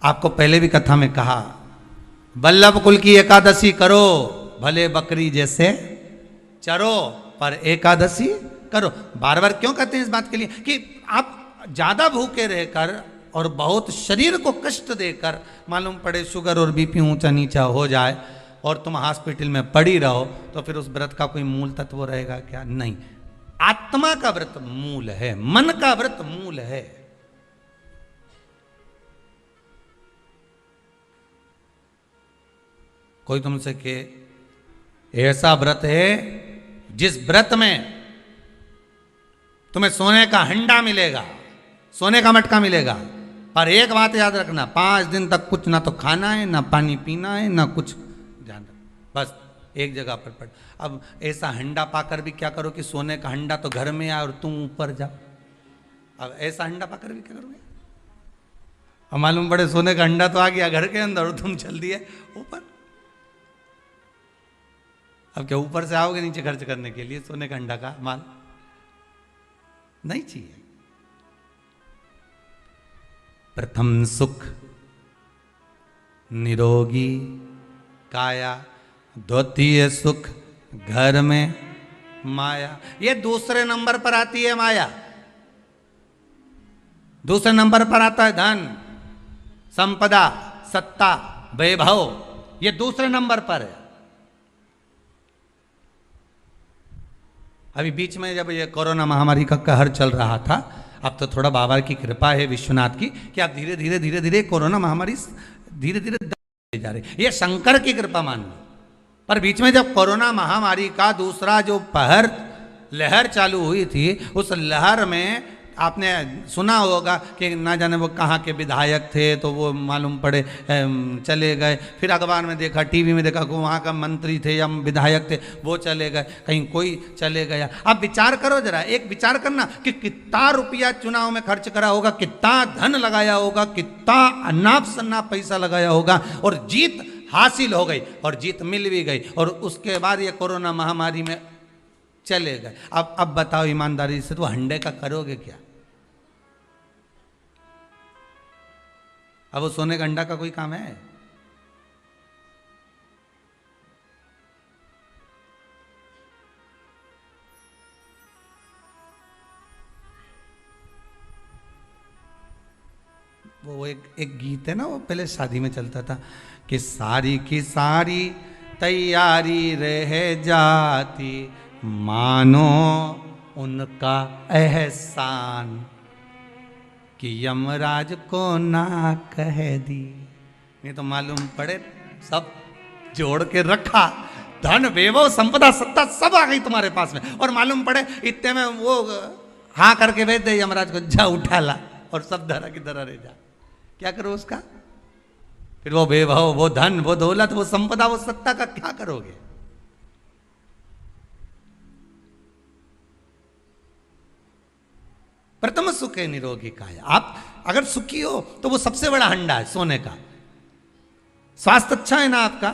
आपको पहले भी कथा में कहा, वल्लभ कुल की एकादशी करो, भले बकरी जैसे चरो, पर एकादशी करो। बार बार क्यों कहते हैं इस बात के लिए कि आप ज्यादा भूखे रहकर और बहुत शरीर को कष्ट देकर मालूम पड़े शुगर और बीपी ऊंचा नीचा हो जाए और तुम हॉस्पिटल में पड़ी रहो, तो फिर उस व्रत का कोई मूल तत्व रहेगा क्या? नहीं। आत्मा का व्रत मूल है, मन का व्रत मूल है। कोई तुमसे के ऐसा व्रत है जिस व्रत में तुम्हें सोने का हंडा मिलेगा, सोने का मटका मिलेगा, पर एक बात याद रखना, 5 दिन तक कुछ ना तो खाना है, ना पानी पीना है, ना कुछ ध्यान, बस एक जगह पर पड़। अब ऐसा हंडा पाकर भी क्या करो कि सोने का हंडा तो घर में आए और तुम ऊपर जाओ। अब ऐसा हंडा पाकर भी क्या करोगे? अब मालूम पड़े सोने का हंडा तो आ गया घर के अंदर और तुम चल दिए ऊपर। अब क्या ऊपर से आओगे नीचे खर्च करने के लिए सोने का हंडा का माल? नहीं चाहिए। प्रथम सुख निरोगी काया, द्वितीय सुख घर में माया। ये दूसरे नंबर पर आती है माया। दूसरे नंबर पर आता है धन, संपदा, सत्ता, वैभव, ये दूसरे नंबर पर है। अभी बीच में जब ये कोरोना महामारी का कहर चल रहा था, अब तो थोड़ा बाबा की कृपा है विश्वनाथ की कि आप धीरे धीरे धीरे धीरे कोरोना महामारी धीरे धीरे जा रही। ये शंकर की कृपा मान लो। पर बीच में जब कोरोना महामारी का दूसरा जो लहर चालू हुई थी, उस लहर में आपने सुना होगा कि ना जाने वो कहाँ के विधायक थे, तो वो मालूम पड़े चले गए। फिर अखबार में देखा, टीवी में देखा कि वहाँ का मंत्री थे या विधायक थे, वो चले गए, कहीं कोई चले गया। अब विचार करो जरा, एक विचार करना कि कितना रुपया चुनाव में खर्च करा होगा, कितना धन लगाया होगा, कितना अनाप शनाप पैसा लगाया होगा, और जीत हासिल हो गई, और जीत मिल भी गई, और उसके बाद ये कोरोना महामारी में चले गए। अब बताओ ईमानदारी से, तो हंडे का करोगे क्या? अब वो सोने का अंडा का कोई काम है? वो एक गीत है ना, वो पहले शादी में चलता था कि सारी की सारी तैयारी रह जाती, मानो उनका एहसान कि यमराज को ना कह दी। नहीं तो मालूम पड़े सब जोड़ के रखा, धन वैभव संपदा सत्ता सब आ गई तुम्हारे पास में, और मालूम पड़े इतने में वो हाँ करके भेज दे यमराज को, जा उठा ला, और सब धरा की धरा रह जा। क्या करो उसका? फिर वो वैभव, वो धन, वो दौलत, वो संपदा, वो सत्ता का क्या करोगे? प्रथम सुख है निरोगी काया। आप अगर सुखी हो तो वो सबसे बड़ा हंडा है सोने का। स्वास्थ्य अच्छा है ना आपका?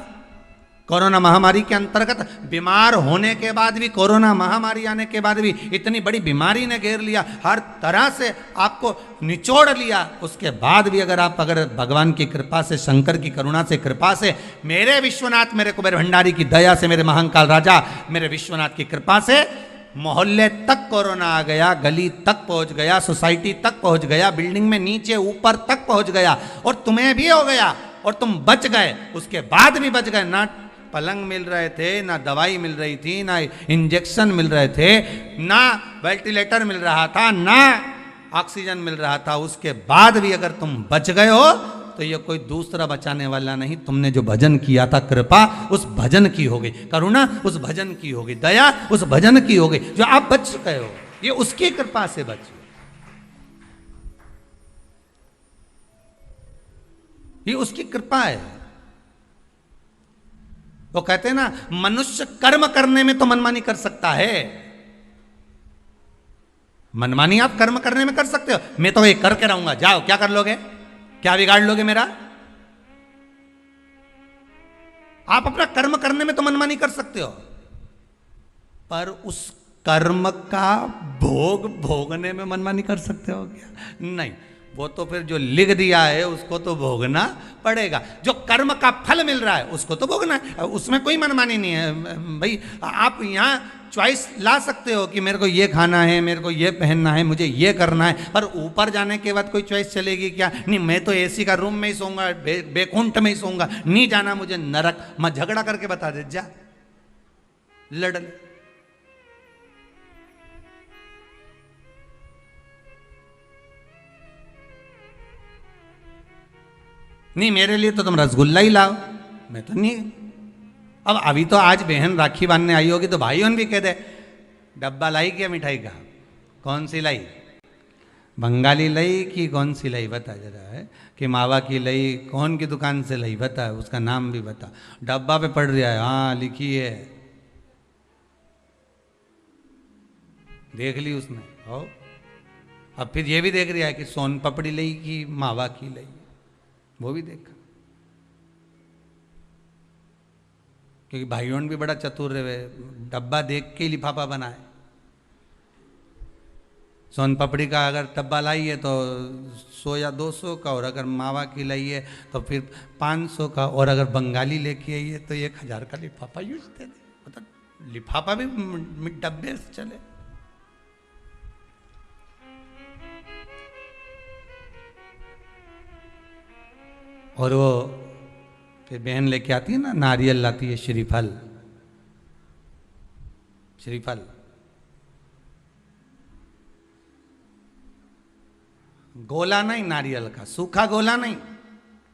कोरोना महामारी के अंतर्गत बीमार होने के बाद भी, कोरोना महामारी आने के बाद भी, इतनी बड़ी बीमारी ने घेर लिया, हर तरह से आपको निचोड़ लिया, उसके बाद भी अगर भगवान की कृपा से, शंकर की करुणा से, कृपा से, मेरे विश्वनाथ, मेरे कुबेर भंडारी की दया से, मेरे महाकाल राजा, मेरे विश्वनाथ की कृपा से मोहल्ले तक कोरोना आ गया, गली तक पहुंच गया, सोसाइटी तक पहुंच गया, बिल्डिंग में नीचे ऊपर तक पहुंच गया, और तुम्हें भी हो गया, और तुम बच गए। उसके बाद भी बच गए। ना पलंग मिल रहे थे, ना दवाई मिल रही थी, ना इंजेक्शन मिल रहे थे, ना वेंटिलेटर मिल रहा था, ना ऑक्सीजन मिल रहा था। उसके बाद भी अगर तुम बच गए हो तो ये कोई दूसरा बचाने वाला नहीं, तुमने जो भजन किया था, कृपा उस भजन की हो गई, करुणा उस भजन की हो गई, दया उस भजन की हो गई। जो आप बच चुके हो, ये उसकी कृपा से बच गए, ये उसकी कृपा है। वो कहते हैं ना, मनुष्य कर्म करने में तो मनमानी कर सकता है। मनमानी आप कर्म करने में कर सकते हो। मैं तो ये करके रहूंगा, जाओ, क्या कर लोगे? क्या बिगाड़ लोगे मेरा? आप अपना कर्म करने में तो मनमानी कर सकते हो, पर उस कर्म का भोग भोगने में मनमानी कर सकते हो क्या? नहीं। वो तो फिर जो लिख दिया है उसको तो भोगना पड़ेगा। जो कर्म का फल मिल रहा है उसको तो भोगना है, उसमें कोई मनमानी नहीं है भाई। आप यहाँ चॉइस ला सकते हो कि मेरे को ये खाना है, मेरे को ये पहनना है, मुझे ये करना है, पर ऊपर जाने के बाद कोई चॉइस चलेगी क्या? नहीं, मैं तो एसी का रूम में ही सोऊंगा, बेकुंठ में ही सोऊंगा, नहीं जाना मुझे नरक। मैं झगड़ा करके बता दे, जा लड़ ले। नहीं, मेरे लिए तो तुम रसगुल्ला ही लाओ, मैं तो नहीं। अब अभी तो आज बहन राखी बांधने आई होगी तो भाई उन भी कह दे डब्बा लाई क्या मिठाई का, कौन सी लाई, बंगाली लाई कि कौन सी लाई बता जरा, है कि मावा की लाई, कौन की दुकान से लाई बता, उसका नाम भी बता। डब्बा पे पड़ रहा है, हाँ लिखी है, देख ली उसने। हो अब फिर ये भी देख रहा है कि सोन पपड़ी लाई कि मावा की लाई, वो भी देखा। क्योंकि भाइयों भी बड़ा चतुर रहे, डब्बा देख के ही लिफाफा बनाए। सोन पपड़ी का अगर डब्बा लाई है तो 100 या 200 का, और अगर मावा की लाई है तो फिर 500 का, और अगर बंगाली लेके आई है तो 1000 का लिफाफा यूज दे दे। मतलब लिफाफा भी डब्बे से चले। और वो फिर बहन लेके आती है ना, नारियल लाती है, श्रीफल, श्रीफल गोला नहीं, नारियल का सूखा गोला नहीं,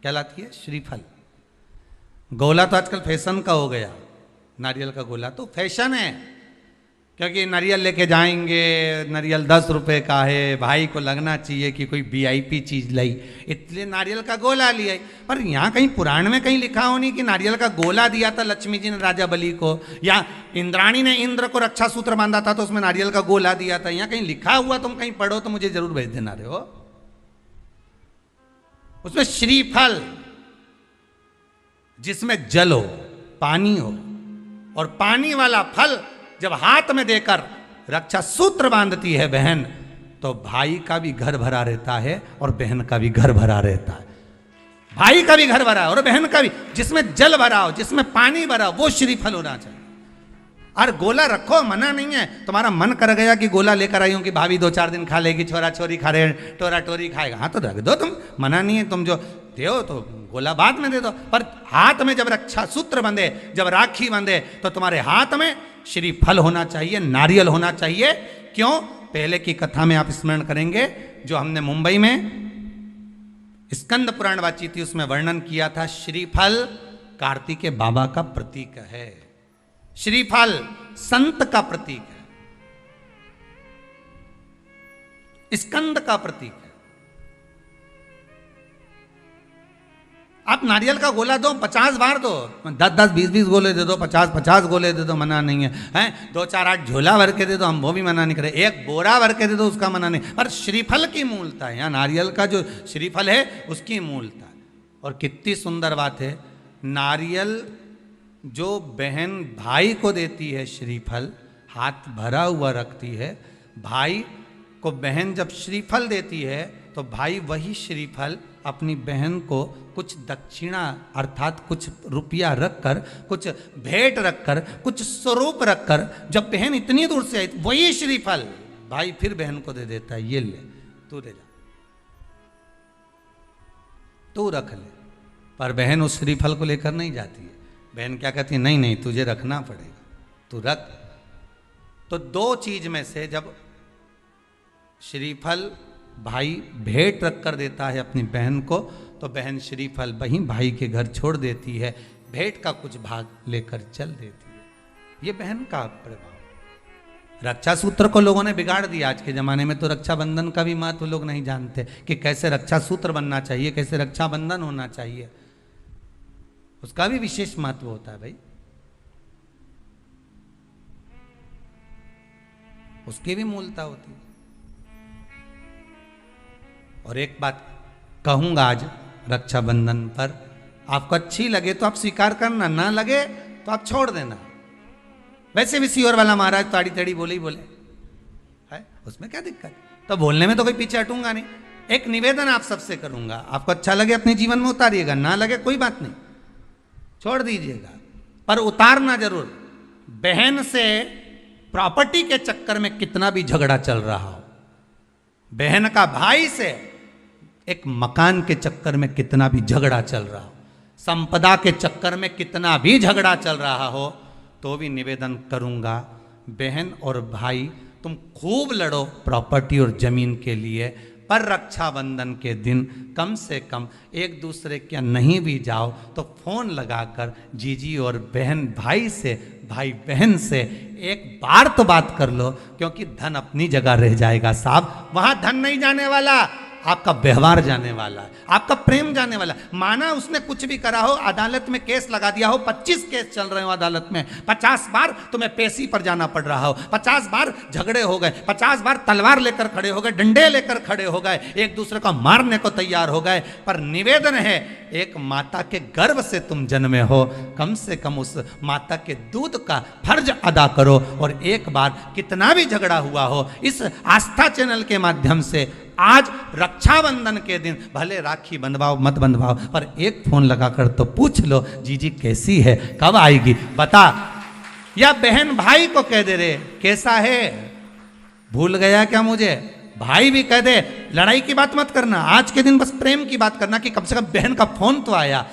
क्या लाती है? श्रीफल। गोला तो आजकल फैशन का हो गया, नारियल का गोला तो फैशन है, क्योंकि नारियल लेके जाएंगे, नारियल 10 रुपए का है, भाई को लगना चाहिए कि कोई वीआईपी चीज लाई, इसलिए नारियल का गोला लिया। पर यहाँ कहीं पुराण में कहीं लिखा हो नहीं कि नारियल का गोला दिया था लक्ष्मी जी ने राजा बलि को, या इंद्राणी ने इंद्र को रक्षा सूत्र बांधा था तो उसमें नारियल का गोला दिया था। यहाँ कहीं लिखा हुआ तुम कहीं पढ़ो तो मुझे जरूर भेज देना रहे हो। उसमें श्रीफल, जिसमें जल हो, पानी हो, और पानी वाला फल जब हाथ में देकर रक्षा सूत्र बांधती है बहन, तो भाई का भी घर भरा रहता है और बहन का भी घर भरा रहता है। भाई का भी घर भरा है और बहन का भी। जिसमें जल भरा हो, जिसमें पानी भरा हो, वो श्रीफल होना चाहिए। और गोला रखो, मना नहीं है। तुम्हारा मन कर गया कि गोला लेकर आई हूं कि भाभी 2-4 दिन खा लेगी, छोरा छोरी खा रहे, टोरा टोरी खाएगा, हाँ तो रख दो, तुम मना नहीं है। तुम जो दो तो गोला बाद में दे दो, पर हाथ में जब रक्षा सूत्र बंधे, जब राखी बंधे, तो तुम्हारे हाथ में श्रीफल होना चाहिए, नारियल होना चाहिए। क्यों? पहले की कथा में आप स्मरण करेंगे, जो हमने मुंबई में स्कंद पुराण वाची थी, उसमें वर्णन किया था। श्रीफल कार्तिकेय बाबा का प्रतीक है, श्रीफल संत का प्रतीक है, स्कंद का प्रतीक है। आप नारियल का गोला दो, 50 बार दो, 10-10, 20-20 गोले दे दो, 50-50 गोले दे दो, मना नहीं है, हैं 2-4-8 झोला भर के दे दो, हम वो भी मना नहीं करे, 1 बोरा भर के दे दो, उसका मना नहीं। पर श्रीफल की मूलता है, यहाँ नारियल का जो श्रीफल है उसकी मूलता है। और कितनी सुंदर बात है, नारियल जो बहन भाई को देती है, श्रीफल हाथ भरा हुआ रखती है, भाई को बहन जब श्रीफल देती है तो भाई वही श्रीफल अपनी बहन को कुछ दक्षिणा अर्थात कुछ रुपया रखकर, कुछ भेंट रखकर, कुछ स्वरूप रखकर, जब बहन इतनी दूर से आई वही श्रीफल भाई फिर बहन को दे देता है, ये ले तू ले जा, तू रख ले। पर बहन उस श्रीफल को लेकर नहीं जाती है। बहन क्या कहती है, नहीं नहीं तुझे रखना पड़ेगा, तू रख। तो 2 चीज में से जब श्रीफल भाई भेंट रख कर देता है अपनी बहन को, तो बहन श्रीफल वहीं भाई के घर छोड़ देती है, भेंट का कुछ भाग लेकर चल देती है। ये बहन का प्रभाव। रक्षा सूत्र को लोगों ने बिगाड़ दिया। आज के जमाने में तो रक्षाबंधन का भी महत्व लोग नहीं जानते कि कैसे रक्षा सूत्र बनना चाहिए, कैसे रक्षाबंधन होना चाहिए। उसका भी विशेष महत्व होता है भाई, उसकी भी मूलता होती है। और एक बात कहूंगा आज रक्षाबंधन पर, आपको अच्छी लगे तो आप स्वीकार करना, ना लगे तो आप छोड़ देना। वैसे भी सीहोर वाला महाराज ताड़ी तड़ी बोले ही बोले है, उसमें क्या दिक्कत? तो बोलने में तो कोई पीछे हटूंगा नहीं। एक निवेदन आप सबसे करूंगा, आपको अच्छा लगे अपने जीवन में उतारिएगा, ना लगे कोई बात नहीं, छोड़ दीजिएगा, पर उतारना जरूर। बहन से प्रॉपर्टी के चक्कर में कितना भी झगड़ा चल रहा हो, बहन का भाई से एक मकान के चक्कर में कितना भी झगड़ा चल रहा हो, संपदा के चक्कर में कितना भी झगड़ा चल रहा हो, तो भी निवेदन करूंगा, बहन और भाई तुम खूब लड़ो प्रॉपर्टी और जमीन के लिए, पर रक्षाबंधन के दिन कम से कम एक दूसरे के नहीं भी जाओ तो फोन लगाकर जीजी और बहन भाई से, भाई बहन से एक बार तो बात कर लो, क्योंकि धन अपनी जगह रह जाएगा साहब, वहां धन नहीं जाने वाला, आपका व्यवहार जाने वाला है, आपका प्रेम जाने वाला। माना उसने कुछ भी करा हो, अदालत में केस लगा दिया हो, 25 केस चल रहे हो अदालत में, 50 बार तुम्हें पेशी पर जाना पड़ रहा हो, 50 बार झगड़े हो गए, 50 बार तलवार लेकर खड़े हो गए, डंडे लेकर खड़े हो गए, एक दूसरे को मारने को तैयार हो गए, पर निवेदन है, एक माता के गर्भ से तुम जन्मे हो, कम से कम उस माता के दूध का फर्ज अदा करो, और एक बार कितना भी झगड़ा हुआ हो, इस आस्था चैनल के माध्यम से आज रक्षाबंधन के दिन भले राखी बंधवाओ मत बंधवाओ, पर एक फोन लगाकर तो पूछ लो, जीजी कैसी है, कब आएगी बता, या बहन भाई को कह दे रे कैसा है, भूल गया क्या मुझे, भाई भी कह दे, लड़ाई की बात मत करना, आज के दिन बस प्रेम की बात करना, कि कम से कम बहन का फोन तो आया।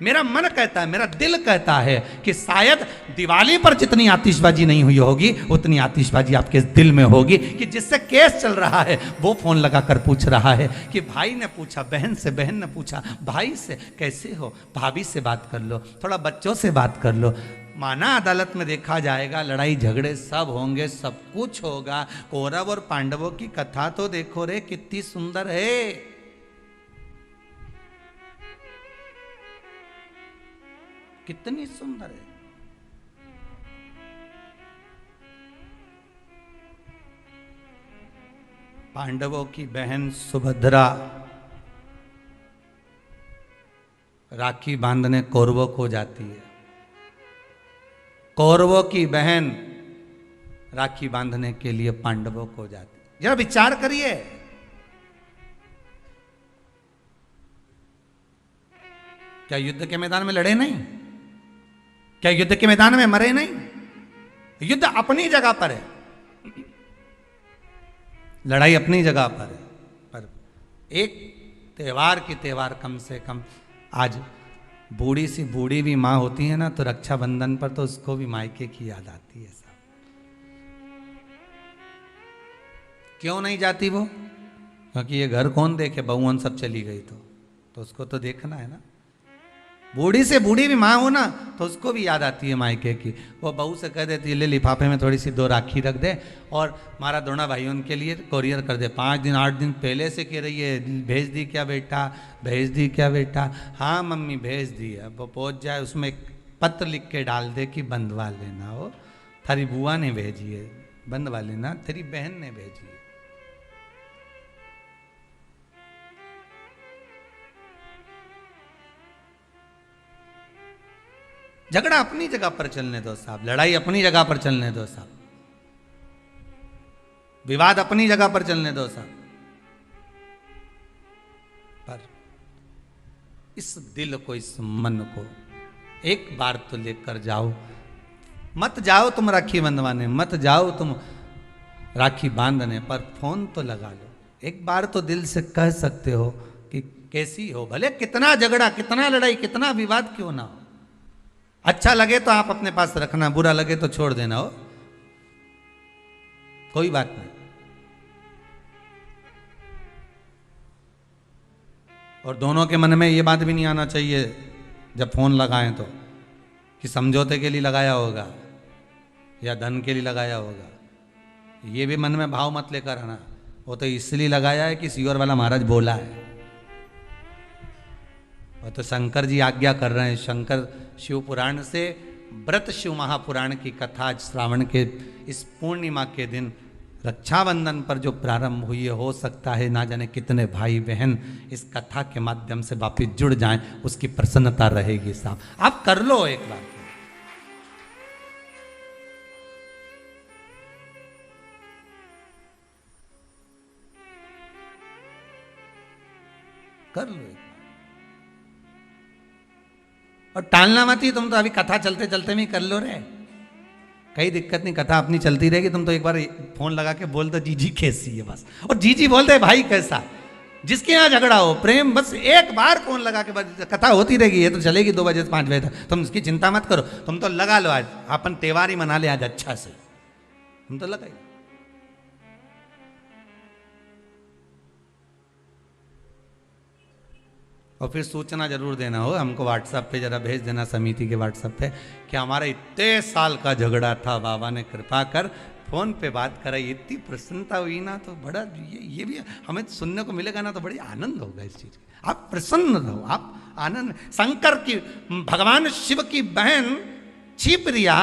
मेरा मन कहता है, मेरा दिल कहता है कि शायद दिवाली पर जितनी आतिशबाजी नहीं हुई होगी, उतनी आतिशबाजी आपके दिल में होगी, कि जिससे केस चल रहा है वो फोन लगाकर पूछ रहा है, कि भाई ने पूछा बहन से, बहन ने पूछा भाई से, कैसे हो, भाभी से बात कर लो, थोड़ा बच्चों से बात कर लो। माना अदालत में देखा जाएगा, लड़ाई झगड़े सब होंगे, सब कुछ होगा, कौरव और पांडवों की कथा तो देखो रे कितनी सुंदर है, कितनी सुंदर है। पांडवों की बहन सुभद्रा राखी बांधने कौरवों को जाती है, कौरवों की बहन राखी बांधने के लिए पांडवों को जाती है। जरा विचार करिए, क्या युद्ध के मैदान में लड़े नहीं, क्या युद्ध के मैदान में मरे नहीं, युद्ध अपनी जगह पर है, लड़ाई अपनी जगह पर है, पर एक त्योहार की त्योहार कम से कम, आज बूढ़ी सी बूढ़ी भी माँ होती है ना, तो रक्षाबंधन पर तो उसको भी मायके की याद आती है सब, क्यों नहीं जाती वो, क्योंकि ये घर कौन देखे, बहुवन सब चली गई तो उसको तो देखना है ना। बूढ़ी से बूढ़ी भी माँ हो ना, तो उसको भी याद आती है मायके की, वो बहू से कह देती है ले लिफाफे में थोड़ी सी 2 राखी रख दे, और हमारा दोनों भाइयों के लिए कोरियर कर दे, 5 दिन 8 दिन पहले से कह रही है भेज दी क्या बेटा, भेज दी क्या बेटा, हाँ मम्मी भेज दी है, वो पहुँच जाए, उसमें एक पत्र लिख के डाल दे कि बंधवा लेना, हो थारी बुआ ने भेजी है, बंधवा लेना, तेरी बहन ने भेजी है। झगड़ा अपनी जगह पर चलने दो साहब, लड़ाई अपनी जगह पर चलने दो साहब, विवाद अपनी जगह पर चलने दो साहब, पर इस दिल को, इस मन को एक बार तो लेकर जाओ, मत जाओ तुम राखी बंधवाने, मत जाओ तुम राखी बांधने, पर फोन तो लगा लो, एक बार तो दिल से कह सकते हो कि कैसी हो, भले कितना झगड़ा, कितना लड़ाई, कितना विवाद क्यों ना हो, अच्छा लगे तो आप अपने पास रखना, बुरा लगे तो छोड़ देना, हो कोई बात नहीं। और दोनों के मन में ये बात भी नहीं आना चाहिए जब फोन लगाएं तो, कि समझौते के लिए लगाया होगा या धन के लिए लगाया होगा, ये भी मन में भाव मत लेकर आना, वो तो इसलिए लगाया है कि सीवर वाला महाराज बोला है, वो तो शंकर जी आज्ञा कर रहे हैं। शंकर शिव पुराण से व्रत शिव महापुराण की कथा आज श्रावण के इस पूर्णिमा के दिन रक्षाबंधन पर जो प्रारंभ हुई है, हो सकता है ना जाने कितने भाई बहन इस कथा के माध्यम से वापिस जुड़ जाएं, उसकी प्रसन्नता रहेगी साहब। आप कर लो एक बार, कर लो एक बार। और टालना मत ही, तुम तो अभी कथा चलते चलते में कर लो रे, कहीं दिक्कत नहीं, कथा अपनी चलती रहेगी। तुम तो एक बार फोन लगा के बोल दो जीजी कैसी है बस, और जीजी बोल दे भाई कैसा। जिसके यहाँ झगड़ा हो प्रेम, बस एक बार फोन लगा के बस, कथा होती रहेगी, ये तो चलेगी 2 बजे से 5 बजे तक, तुम इसकी चिंता मत करो। तुम तो लगा लो, आज अपन त्योहार ही मना ले आज अच्छा से, तुम तो लगाई। और फिर सूचना जरूर देना हो हमको, व्हाट्सएप पे जरा भेज देना, समिति के व्हाट्सएप पे, कि हमारा इतने साल का झगड़ा था, बाबा ने कृपा कर फोन पे बात कराई, इतनी प्रसन्नता हुई ना, तो बड़ा ये भी हमें सुनने को मिलेगा ना, तो बड़ी आनंद होगा इस चीज का। आप प्रसन्न रहो, आप आनंद। शंकर की, भगवान शिव की बहन छिप्रिया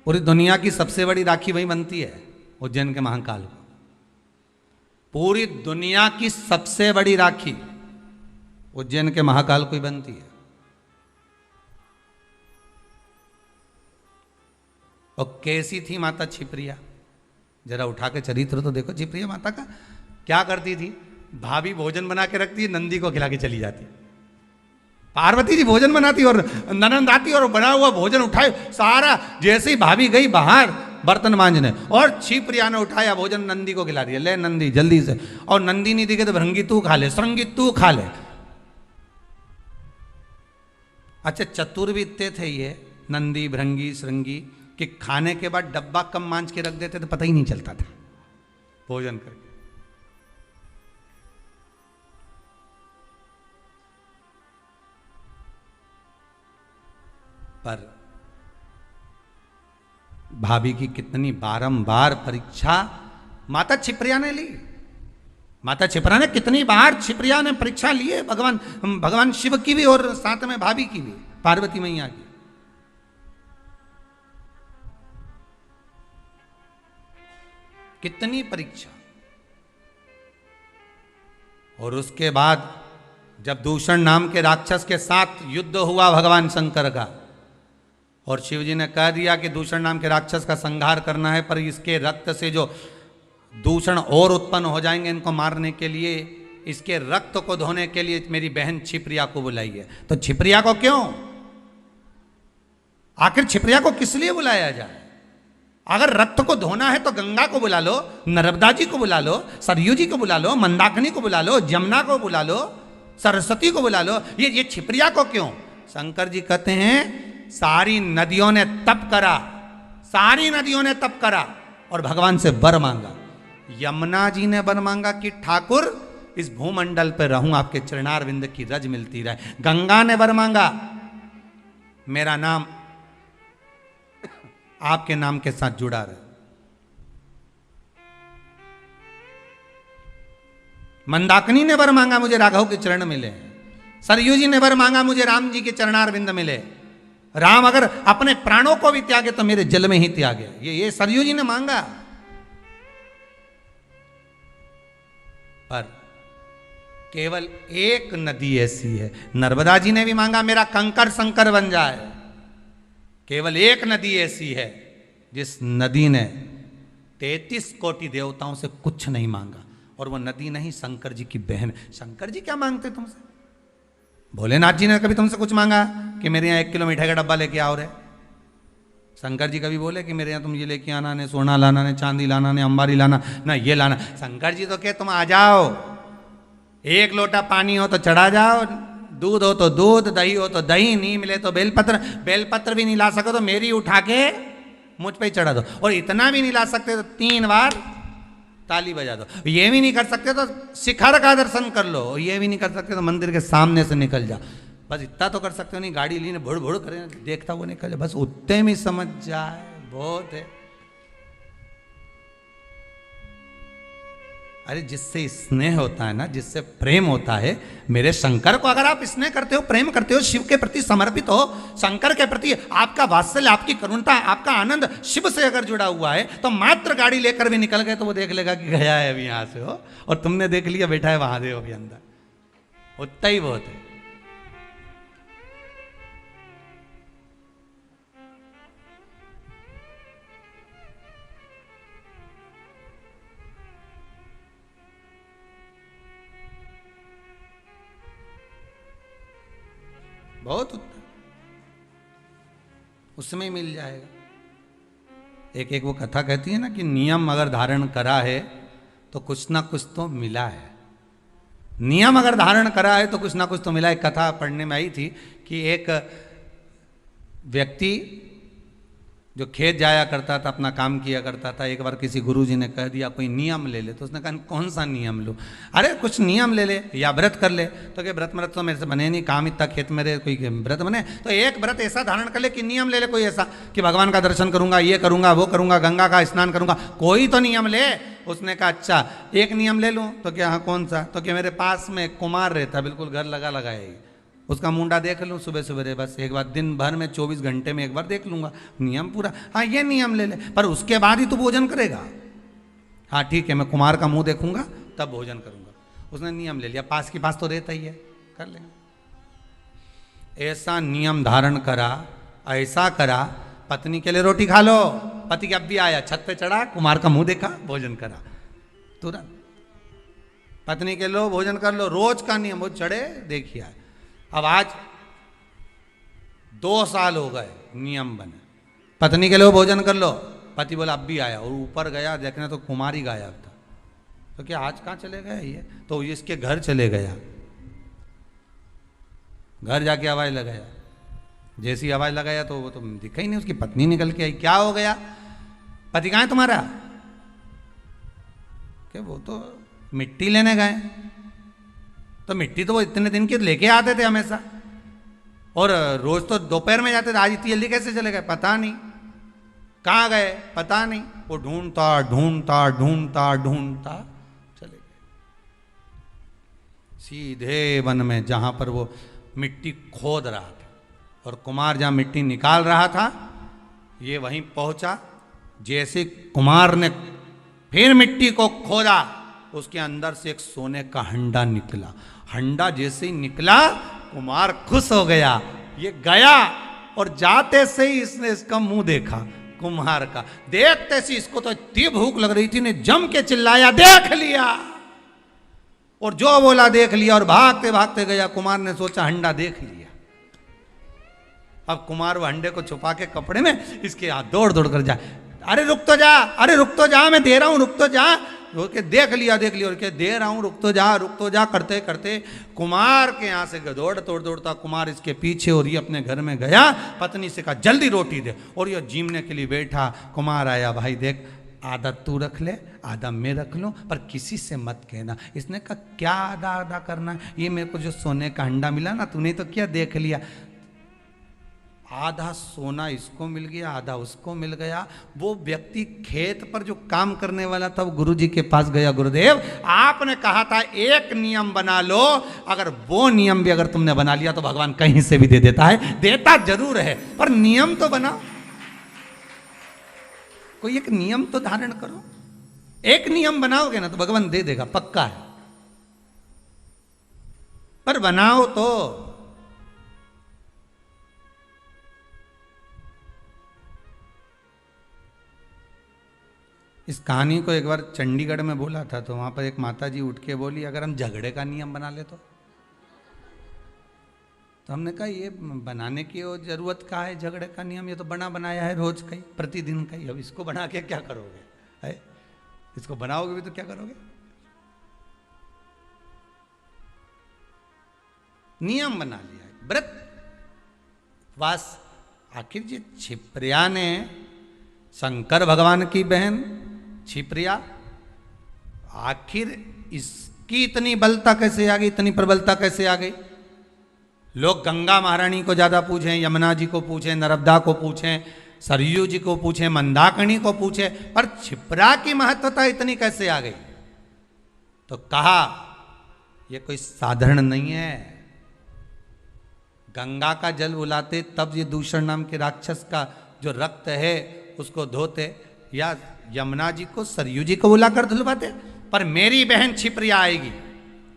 पूरी दुनिया की सबसे बड़ी राखी वही बनती है, उज्जैन के महाकाल को। पूरी दुनिया की सबसे बड़ी राखी उज्जैन के महाकाल को ही बनती है। और कैसी थी माता छिप्रिया, जरा उठा के चरित्र तो देखो छिप्रिया माता का। क्या करती थी, भाभी भोजन बना के रखती है, नंदी को खिला के चली जाती। पार्वती जी भोजन बनाती और ननंद आती और बना हुआ भोजन उठाए सारा, जैसे ही भाभी गई बाहर बर्तन मांजने, और छिप्रिया ने उठाया भोजन नंदी को खिला दिया, ले नंदी जल्दी से। और नंदी नहीं दिखे तो भृंगी तू खा ले, श्रृंगी तू खा ले। अच्छा चतुर भी इतने थे ये नंदी भृंगी श्रृंगी, कि खाने के बाद डब्बा कम मांझ के रख देते तो पता ही नहीं चलता था भोजन करके। पर भाभी की कितनी बारंबार परीक्षा माता छिप्रिया ने ली। माता छिप्रिया ने कितनी बार छिप्रिया ने परीक्षा ली है, भगवान शिव की भी और साथ में भाभी की भी, पार्वती मैया की। कितनी परीक्षा। और उसके बाद जब दूषण नाम के राक्षस के साथ युद्ध हुआ भगवान शंकर का, और शिवजी ने कह दिया कि दूषण नाम के राक्षस का संहार करना है, पर इसके रक्त से जो दूषण और उत्पन्न हो जाएंगे, इनको मारने के लिए, इसके रक्त को धोने के लिए मेरी बहन छिप्रिया को बुलाइए। तो छिप्रिया को क्यों, आखिर छिप्रिया को किस लिए बुलाया जाए? अगर रक्त को धोना है तो गंगा को बुला लो, नर्मदा जी को बुला लो, सरयू जी को बुला लो, मंदाकिनी को बुला लो, जमुना को बुला लो, सरस्वती को बुला लो, ये छिप्रिया को क्यों? शंकर जी कहते हैं सारी नदियों ने तप करा, सारी नदियों ने तप करा और भगवान से वर मांगा। यमुना जी ने वर मांगा कि ठाकुर इस भूमंडल पर रहूं, आपके चरणारविंद की रज मिलती रहे। गंगा ने वर मांगा मेरा नाम आपके नाम के साथ जुड़ा रहे। मंदाकिनी ने वर मांगा मुझे राघव के चरण मिले। सरयू जी ने वर मांगा मुझे राम जी के चरणारविंद मिले। राम अगर अपने प्राणों को भी त्यागे तो मेरे जल में ही त्यागे, ये सरयू जी ने मांगा। पर केवल एक नदी ऐसी है, नर्मदा जी ने भी मांगा मेरा कंकर संकर बन जाए। केवल एक नदी ऐसी है जिस नदी ने 33 कोटि देवताओं से कुछ नहीं मांगा, और वो नदी नहीं शंकर जी की बहन। शंकर जी क्या मांगते तुमसे? भोलेनाथ जी ने कभी तुमसे कुछ मांगा कि मेरे यहाँ 1 किलो मिठाई का डब्बा लेके आओ रे? शंकर जी कभी बोले कि मेरे यहाँ तुम ये लेके आना, ने सोना लाना, ने चांदी लाना, ने अंबारी लाना, ना ये लाना? शंकर जी तो कहे तुम आ जाओ, 1 लोटा पानी हो तो चढ़ा जाओ, दूध हो तो दूध, दही हो तो दही, नहीं मिले तो बेलपत्र, बेलपत्र भी नहीं ला सको तो मेरी उठा के मुझ पे चढ़ा दो, और इतना भी नहीं ला सकते तो 3 बार ताली बजा दो। ये भी नहीं कर सकते तो शिखर का दर्शन कर लो, ये भी नहीं कर सकते तो मंदिर के सामने से निकल जा। बस इतना तो कर सकते हो, नहीं गाड़ी ली भुड़ भुड़ करें देखता हुआ निकल जाए, बस उतने में समझ जाए बहुत है। अरे जिससे स्नेह होता है ना, जिससे प्रेम होता है, मेरे शंकर को अगर आप स्नेह करते हो, प्रेम करते हो, शिव के प्रति समर्पित हो, शंकर के प्रति आपका वात्सल्य, आपकी करुणता, आपका आनंद शिव से अगर जुड़ा हुआ है, तो मात्र गाड़ी लेकर भी निकल गए तो वो देख लेगा कि गया है अभी यहां से हो, और तुमने देख लिया बैठा है महादेव अभी अंदर, उतना ही बहुत है। बहुत उत्तम, उसमें मिल जाएगा। एक वो कथा कहती है ना कि नियम अगर धारण करा है तो कुछ ना कुछ तो मिला है। नियम अगर धारण करा है तो कुछ ना कुछ तो मिला है। कथा पढ़ने में आई थी कि एक व्यक्ति जो खेत जाया करता था, अपना काम किया करता था, एक बार किसी गुरुजी ने कह दिया कोई नियम ले ले। तो उसने कहा कौन सा नियम लूँ? अरे कुछ नियम ले ले या व्रत कर ले। तो क्या व्रत तो मेरे से बने नहीं, काम इतना खेत मेरे, कोई व्रत बने? तो एक व्रत ऐसा धारण कर ले कि नियम ले ले कोई ऐसा कि भगवान का दर्शन करूंगा, ये करूंगा, वो करूंगा, गंगा का स्नान करूंगा, कोई तो नियम ले। उसने कहा अच्छा एक नियम ले लूँ। तो क्या हाँ कौन सा? तो क्या मेरे पास में कुमार रहता, बिल्कुल घर लगा लगाए, उसका मुंडा देख लूँ सुबह सुबह, बस एक बार, दिन भर में 24 घंटे में एक बार देख लूंगा, नियम पूरा। हाँ ये नियम ले ले, पर उसके बाद ही तो भोजन करेगा। हाँ ठीक है, मैं कुमार का मुंह देखूंगा तब भोजन करूंगा। उसने नियम ले लिया, पास की पास तो रहता ही है, कर लेंगे। ऐसा नियम धारण करा, ऐसा करा, पत्नी के लिए रोटी खा लो, पति अब भी आया, छत पे चढ़ा, कुमार का मुंह देखा, भोजन करा तुरंत। पत्नी के लो भोजन कर लो, रोज का नियम। वो चढ़े देखिए, अब आज 2 साल हो गए नियम बने, पत्नी के लिए भोजन कर लो, पति बोला अब भी आया, और ऊपर गया देखने तो कुमार ही गायब था। तो क्या आज कहाँ चले गए ये? तो इसके घर चले गया, घर जाके आवाज लगाया, जैसी आवाज लगाया तो वो तो दिखा ही नहीं, उसकी पत्नी निकल के आई। क्या हो गया? पति कहाँ है तुम्हारा? क्या वो तो मिट्टी लेने गए। तो मिट्टी तो वो इतने दिन की लेके आते थे हमेशा, और रोज तो दोपहर में जाते थे, आज इतनी जल्दी कैसे चले गए? पता नहीं कहाँ गए, पता नहीं। वो ढूंढता ढूंढता ढूंढता ढूंढता चले गए सीधे वन में, जहां पर वो मिट्टी खोद रहा था, और कुमार जहां मिट्टी निकाल रहा था, ये वहीं पहुंचा। जैसे कुमार ने फिर मिट्टी को खोदा, उसके अंदर से एक सोने का हंडा निकला। हंडा जैसे ही निकला, कुमार खुश हो गया, ये गया, और जाते से ही इसने इसका मुंह देखा कुम्हार का। देखते से इसको तो इतनी भूख लग रही थी, ने जम के चिल्लाया देख लिया, और जो बोला देख लिया, और भागते भागते गया। कुमार ने सोचा हंडा देख लिया। अब कुमार वो हंडे को छुपा के कपड़े में इसके हाथ दौड़ दौड़ कर जाए, अरे रुक तो जा, अरे रुक तो जा, मैं दे रहा हूं, रुक तो जा। के देख लिया और के दे रहा हूं, रुक तो जा करते करते कुमार के यहाँ से दौड़ता कुमार इसके पीछे, और ये अपने घर में गया, पत्नी से कहा जल्दी रोटी दे, और ये जीमने के लिए बैठा। कुमार आया, भाई देख आधा तू रख ले, आधा मैं रख लूं, पर किसी से मत कहना। इसने कहा क्या आधा आधा करना, ये मेरे को जो सोने का अंडा मिला ना, तूने तो क्या देख लिया, आधा सोना इसको मिल गया, आधा उसको मिल गया। वो व्यक्ति खेत पर जो काम करने वाला था, वो गुरुजी के पास गया, गुरुदेव आपने कहा था एक नियम बना लो, अगर वो नियम भी अगर तुमने बना लिया तो भगवान कहीं से भी दे देता है, देता जरूर है, पर नियम तो बनाओ, कोई एक नियम तो धारण करो। एक नियम बनाओगे ना तो भगवान दे देगा, पक्का है, पर बनाओ तो। इस कहानी को एक बार चंडीगढ़ में बोला था, तो वहां पर एक माता जी उठ के बोली अगर हम झगड़े का नियम बना ले तो हमने कहा ये बनाने की जरूरत का है झगड़े का नियम, ये तो बना बनाया है रोज का ही, प्रतिदिन का ही, अब इसको बना के क्या करोगे? है इसको बनाओगे भी तो क्या करोगे? नियम बना लिया, व्रत वास। आखिर जी छिप्रिया ने शंकर भगवान की बहन छिप्रिया, आखिर इसकी इतनी बलता कैसे आ गई, इतनी प्रबलता कैसे आ गई? लोग गंगा महारानी को ज्यादा पूछें, यमुना जी को पूछें, नर्मदा को पूछें, सरयू जी को पूछें, मंदाकिनी को पूछें, पर छिप्रा की महत्वता इतनी कैसे आ गई? तो कहा यह कोई साधारण नहीं है। गंगा का जल उलाते तब ये दूषण नाम के राक्षस का जो रक्त है उसको धोते, या यमुना जी को सरयू जी को बुलाकर धुलवाते, पर मेरी बहन छिप्रिया आएगी,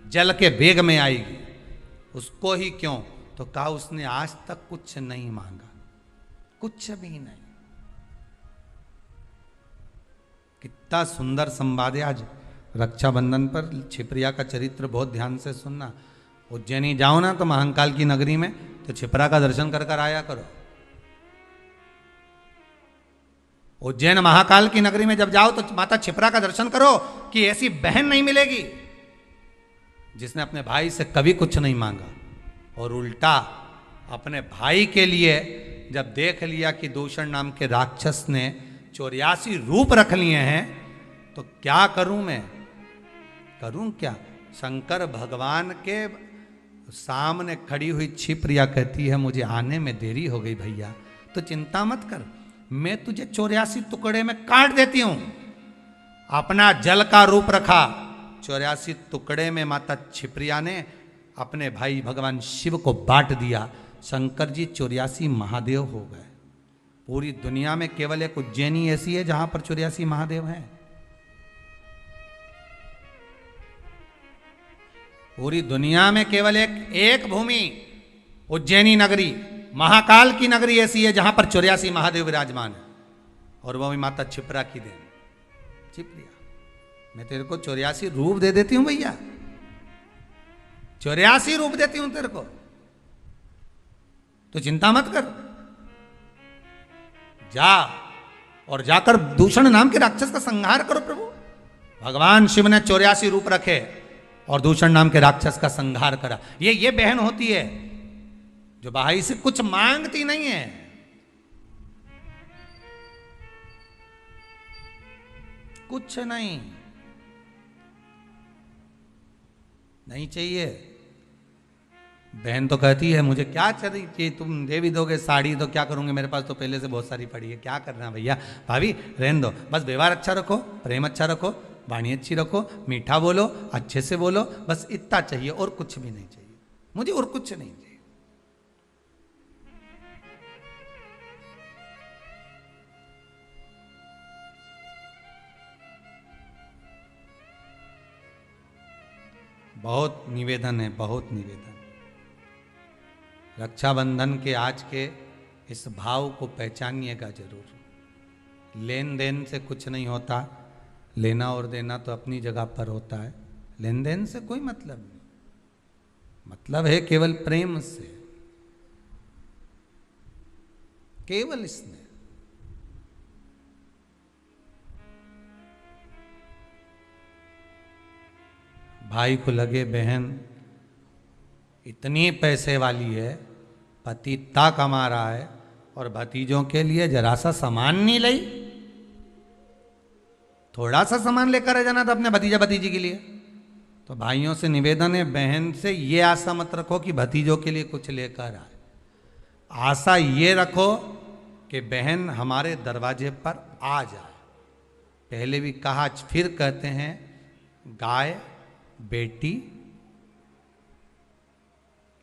जल के वेग में आएगी, उसको ही क्यों? तो कहा उसने आज तक कुछ नहीं मांगा, कुछ भी नहीं। कितना सुंदर संवाद है। आज रक्षाबंधन पर छिप्रिया का चरित्र बहुत ध्यान से सुनना। उज्जैनी जाओ ना तो महाकाल की नगरी में, तो तो छिपरा का दर्शन कर कर आया करो। उज्जैन महाकाल की नगरी में जब जाओ तो माता छिपरा का दर्शन करो कि ऐसी बहन नहीं मिलेगी जिसने अपने भाई से कभी कुछ नहीं मांगा, और उल्टा अपने भाई के लिए जब देख लिया कि दूषण नाम के राक्षस ने 84 रूप रख लिए हैं, तो क्या करूं मैं, करूं क्या। शंकर भगवान के सामने खड़ी हुई छिप्रिया कहती है मुझे आने में देरी हो गई भैया, तो चिंता मत कर, मैं तुझे 84 टुकड़े में काट देती हूं। अपना जल का रूप रखा, 84 टुकड़े में माता छिप्रिया ने अपने भाई भगवान शिव को बांट दिया। शंकर जी 84 महादेव हो गए। पूरी दुनिया में केवल एक उज्जैनी ऐसी है जहां पर 84 महादेव हैं। पूरी दुनिया में केवल एक भूमि उज्जैनी नगरी, महाकाल की नगरी ऐसी है जहां पर 84 महादेव विराजमान है, और वो भी माता छिपरा की देन। छिपरिया, मैं तेरे को 84 रूप दे देती हूं भैया, 84 रूप देती हूं तेरे को, तो चिंता मत कर, जा और जाकर दूषण नाम के राक्षस का संहार करो। प्रभु भगवान शिव ने 84 रूप रखे और दूषण नाम के राक्षस का संहार करा। ये बहन होती है जो भाई से कुछ मांगती नहीं है। कुछ नहीं चाहिए। बहन तो कहती है मुझे क्या चाहिए, तुम दे भी दोगे साड़ी तो क्या करूंगे, मेरे पास तो पहले से बहुत सारी पड़ी है, क्या करना भैया। भाभी रहने दो, बस व्यवहार अच्छा रखो, प्रेम अच्छा रखो, वाणी अच्छी रखो, मीठा बोलो, अच्छे से बोलो, बस इतना चाहिए और कुछ भी नहीं चाहिए मुझे, और कुछ नहीं चाहिए। बहुत निवेदन है, बहुत निवेदन। रक्षाबंधन के आज के इस भाव को पहचानिएगा जरूर। लेन देन से कुछ नहीं होता, लेना और देना तो अपनी जगह पर होता है, लेन देन से कोई मतलब नहीं, मतलब है केवल प्रेम से, केवल इसमें। भाई को लगे बहन इतनी पैसे वाली है, पति इतना कमा रहा है और भतीजों के लिए जरा सा सामान नहीं लाई, थोड़ा सा सामान लेकर आ जाना था अपने भतीजा भतीजी के लिए। तो भाइयों से निवेदन है, बहन से ये आशा मत रखो कि भतीजों के लिए कुछ लेकर आए, आशा ये रखो कि बहन हमारे दरवाजे पर आ जाए। पहले भी कहा, फिर कहते हैं, गाय बेटी,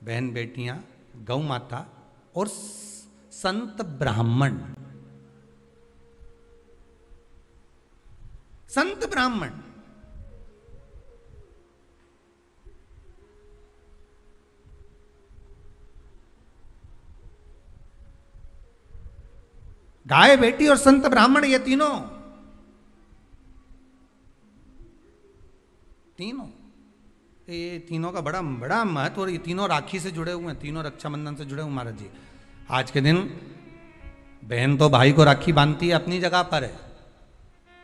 बहन बेटियां, गौ माता और संत ब्राह्मण, संत ब्राह्मण। गाय बेटी और संत ब्राह्मण, ये तीनों ये तीनों का बड़ा बड़ा महत्व, और ये तीनों राखी से जुड़े हुए हैं, तीनों रक्षाबंधन से जुड़े हुए महाराज जी। आज के दिन बहन तो भाई को राखी बांधती है, अपनी जगह पर है,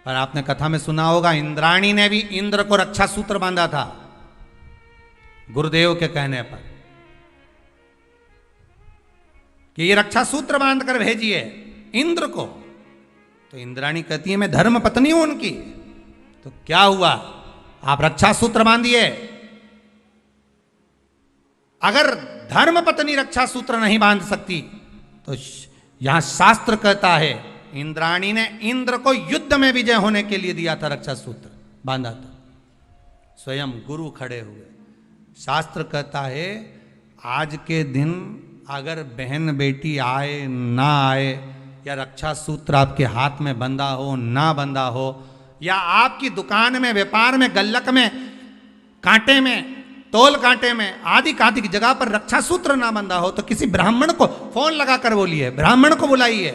पर आपने कथा में सुना होगा इंद्राणी ने भी इंद्र को रक्षा सूत्र बांधा था गुरुदेव के कहने पर कि ये रक्षा सूत्र बांध कर भेजिए इंद्र को। तो इंद्राणी कहती है मैं धर्म पत्नी हूं उनकी। तो क्या हुआ, आप रक्षा सूत्र बांधिए। अगर धर्म पत्नी रक्षा सूत्र नहीं बांध सकती तो यहां शास्त्र कहता है इंद्राणी ने इंद्र को युद्ध में विजय होने के लिए दिया था, रक्षा सूत्र बांधा था, स्वयं गुरु खड़े हुए। शास्त्र कहता है आज के दिन अगर बहन बेटी आए ना आए, या रक्षा सूत्र आपके हाथ में बंधा हो ना बंधा हो, या आपकी दुकान में, व्यापार में, गल्लक में, कांटे में, तोल कांटे में, आदि आदि की जगह पर रक्षा सूत्र ना बंधा हो, तो किसी ब्राह्मण को फोन लगाकर बोलिए, ब्राह्मण को बुलाइए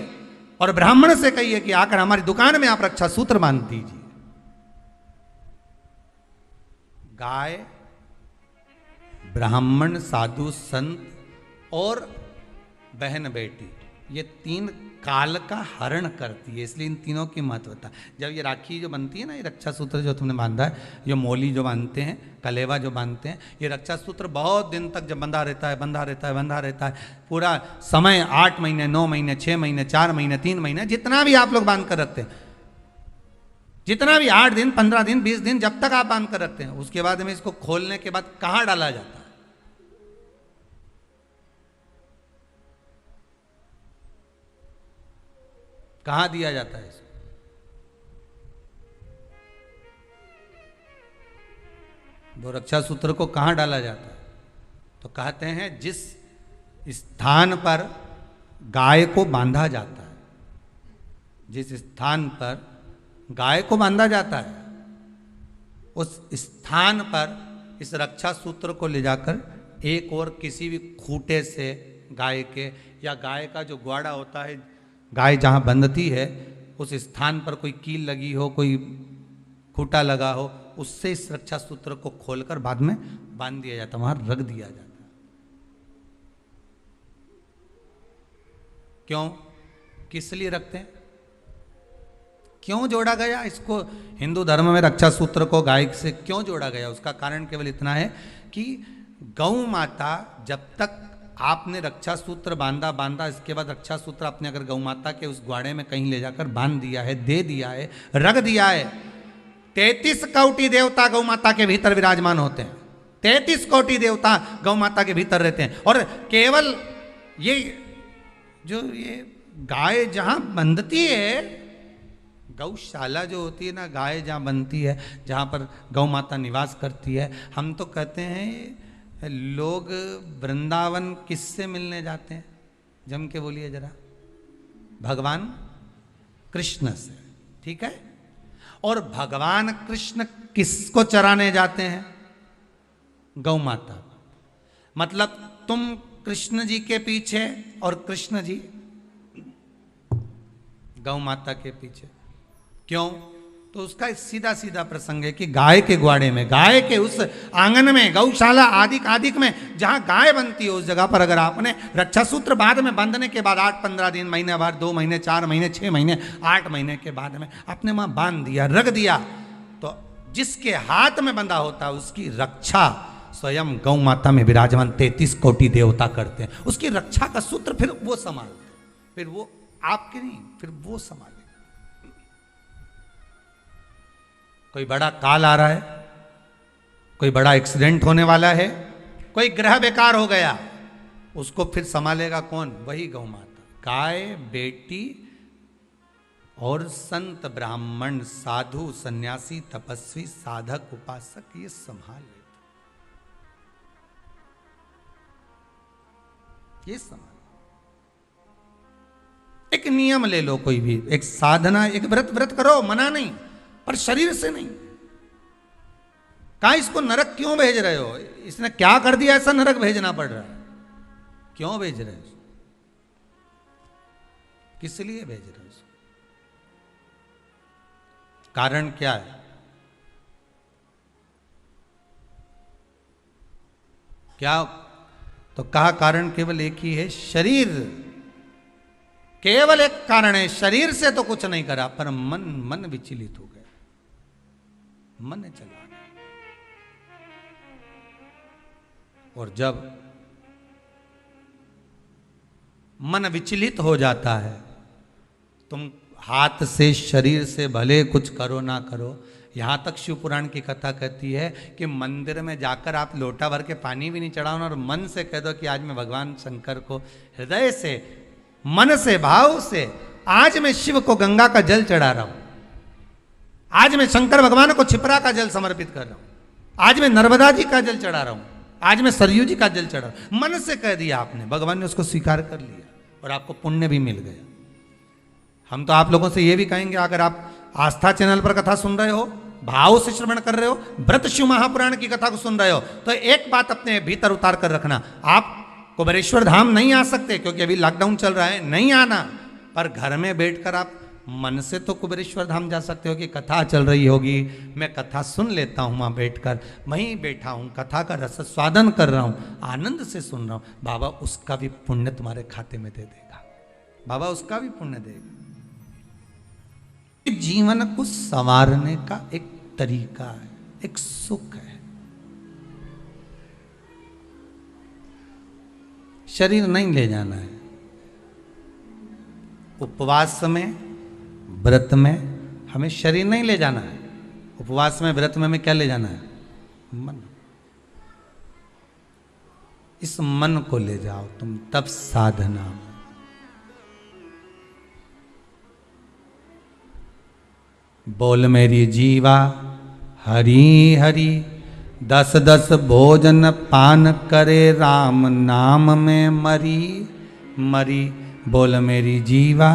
और ब्राह्मण से कहिए कि आकर हमारी दुकान में आप रक्षा सूत्र बांध दीजिए। गाय, ब्राह्मण, साधु, संत और बहन बेटी, ये तीन काल का हरण करती है, इसलिए इन तीनों की महत्वता। जब ये राखी जो बनती है ना, ये रक्षा सूत्र जो तुमने बांधा है, ये मोली जो बांधते हैं, कलेवा जो बांधते हैं, ये रक्षा सूत्र बहुत दिन तक जब बंधा रहता है, बंधा रहता है, बंधा रहता है, पूरा समय 8 महीने, 9 महीने, 6 महीने, 4 महीने, 3 महीने, जितना भी आप लोग बांध कर रखते हैं, जितना भी 8 दिन, 15 दिन, 20 दिन, जब तक आप बांध कर रखते हैं, उसके बाद में इसको खोलने के बाद कहाँ डाला जाता है? कहाँ दिया जाता है इसको? वो रक्षा सूत्र को कहाँ डाला जाता है? तो कहते हैं जिस स्थान पर गाय को बांधा जाता है, जिस स्थान पर गाय को बांधा जाता है, उस स्थान पर इस रक्षा सूत्र को ले जाकर एक और किसी भी खूंटे से गाय के, या गाय का जो ग्वाड़ा होता है, गाय जहाँ बंधती है, उस स्थान पर कोई कील लगी हो, कोई खूंटा लगा हो, उससे इस रक्षा सूत्र को खोलकर बाद में बांध दिया जाता, वहां रख दिया जाता। क्यों, किस लिए रखते हैं, क्यों जोड़ा गया इसको हिंदू धर्म में? रक्षा सूत्र को गाय से क्यों जोड़ा गया? उसका कारण केवल इतना है कि गौ माता, जब तक आपने रक्षा सूत्र बांधा, इसके बाद रक्षा सूत्र आपने अगर गौ माता के उस ग्वाड़े में कहीं ले जाकर बांध दिया है, दे दिया है, रख दिया है, 33 कोटि देवता गौ माता के भीतर विराजमान होते हैं, 33 कोटि देवता गौ माता के भीतर रहते हैं। और केवल ये जो ये गाय जहां बंधती है, गौशाला जो होती है ना, गाय जहाँ बनती है, जहाँ पर गौ माता निवास करती है, हम तो कहते हैं लोग वृंदावन किससे मिलने जाते हैं? जम के बोलिए जरा, भगवान कृष्ण से, ठीक है? और भगवान कृष्ण किसको चराने जाते हैं? गौ माता। मतलब तुम कृष्ण जी के पीछे और कृष्ण जी गौ माता के पीछे। क्यों? तो उसका सीधा सीधा प्रसंग है कि गाय के ग्वाड़े में, गाय के उस आंगन में, गौशाला आदि में जहां गाय बनती है, उस जगह पर अगर आपने रक्षा सूत्र बाद में बांधने के बाद 8-15 दिन, महीने भर, 2 महीने, 4 महीने, 6 महीने, 8 महीने के बाद में आपने वहां बांध दिया, रख दिया, तो जिसके हाथ में बंधा होता है उसकी रक्षा स्वयं गौ माता में विराजमान 33 कोटि देवता करते हैं। उसकी रक्षा का सूत्र फिर वो संभालते हैं, फिर वो आपके नहीं, फिर वो संभाले। कोई बड़ा काल आ रहा है, कोई बड़ा एक्सीडेंट होने वाला है, कोई ग्रह बेकार हो गया, उसको फिर संभालेगा कौन? वही गौ माता। गाय, बेटी और संत, ब्राह्मण, साधु, सन्यासी, तपस्वी, साधक, उपासक, ये संभाल लेते, ये संभाल। एक नियम ले लो, कोई भी एक साधना, एक व्रत करो, मना नहीं, पर शरीर से नहीं। कहा इसको नरक क्यों भेज रहे हो? इसने क्या कर दिया ऐसा नरक भेजना पड़ रहा है? क्यों भेज रहे हो? किस लिए भेज रहे हो? कारण क्या है? क्या? तो कहा कारण केवल एक ही है, शरीर। केवल एक कारण है, शरीर से तो कुछ नहीं करा, पर मन विचलित हो गया, मन चला गया। और जब मन विचलित हो जाता है, तुम हाथ से, शरीर से भले कुछ करो ना करो, यहां तक शिव पुराण की कथा कहती है कि मंदिर में जाकर आप लोटा भर के पानी भी नहीं चढ़ाओ और मन से कह दो कि आज मैं भगवान शंकर को हृदय से, मन से, भाव से, आज मैं शिव को गंगा का जल चढ़ा रहा हूं, आज मैं शंकर भगवान को छिपरा का जल समर्पित कर रहा हूं, आज मैं नर्मदा जी का जल चढ़ा रहा हूं, आज मैं सरयू जी का जल चढ़ा रहा हूं, मन से कह दिया आपने, भगवान ने उसको स्वीकार कर लिया और आपको पुण्य भी मिल गया। हम तो आप लोगों से ये भी कहेंगे, अगर आप आस्था चैनल पर कथा सुन रहे हो, भाव से श्रवण कर रहे हो, व्रत शिव महापुराण की कथा को सुन रहे हो, तो एक बात अपने भीतर उतार कर रखना, आप कुबेरेश्वर धाम नहीं आ सकते क्योंकि अभी लॉकडाउन चल रहा है, नहीं आना, पर घर में बैठकर आप मन से तो कुबेरेश्वर धाम जा सकते हो कि कथा चल रही होगी, मैं कथा सुन लेता हूँ वहाँ बैठकर, वहीं बैठा हूँ कथा का रस स्वादन कर रहा हूँ, आनंद से सुन रहा हूँ, बाबा उसका भी पुण्य तुम्हारे खाते में दे देगा, बाबा उसका भी पुण्य देगा। जीवन को संवारने का एक तरीका है, एक सुख है। शरीर नहीं ले जाना है। उपवास में, व्रत में हमें शरीर नहीं ले जाना है। उपवास में, व्रत में हमें क्या ले जाना है? मन। इस मन को ले जाओ तुम, तब साधना। बोल मेरी जीवा हरि हरि, 10 भोजन पान करे, राम नाम में मरी मरी। बोल मेरी जीवा,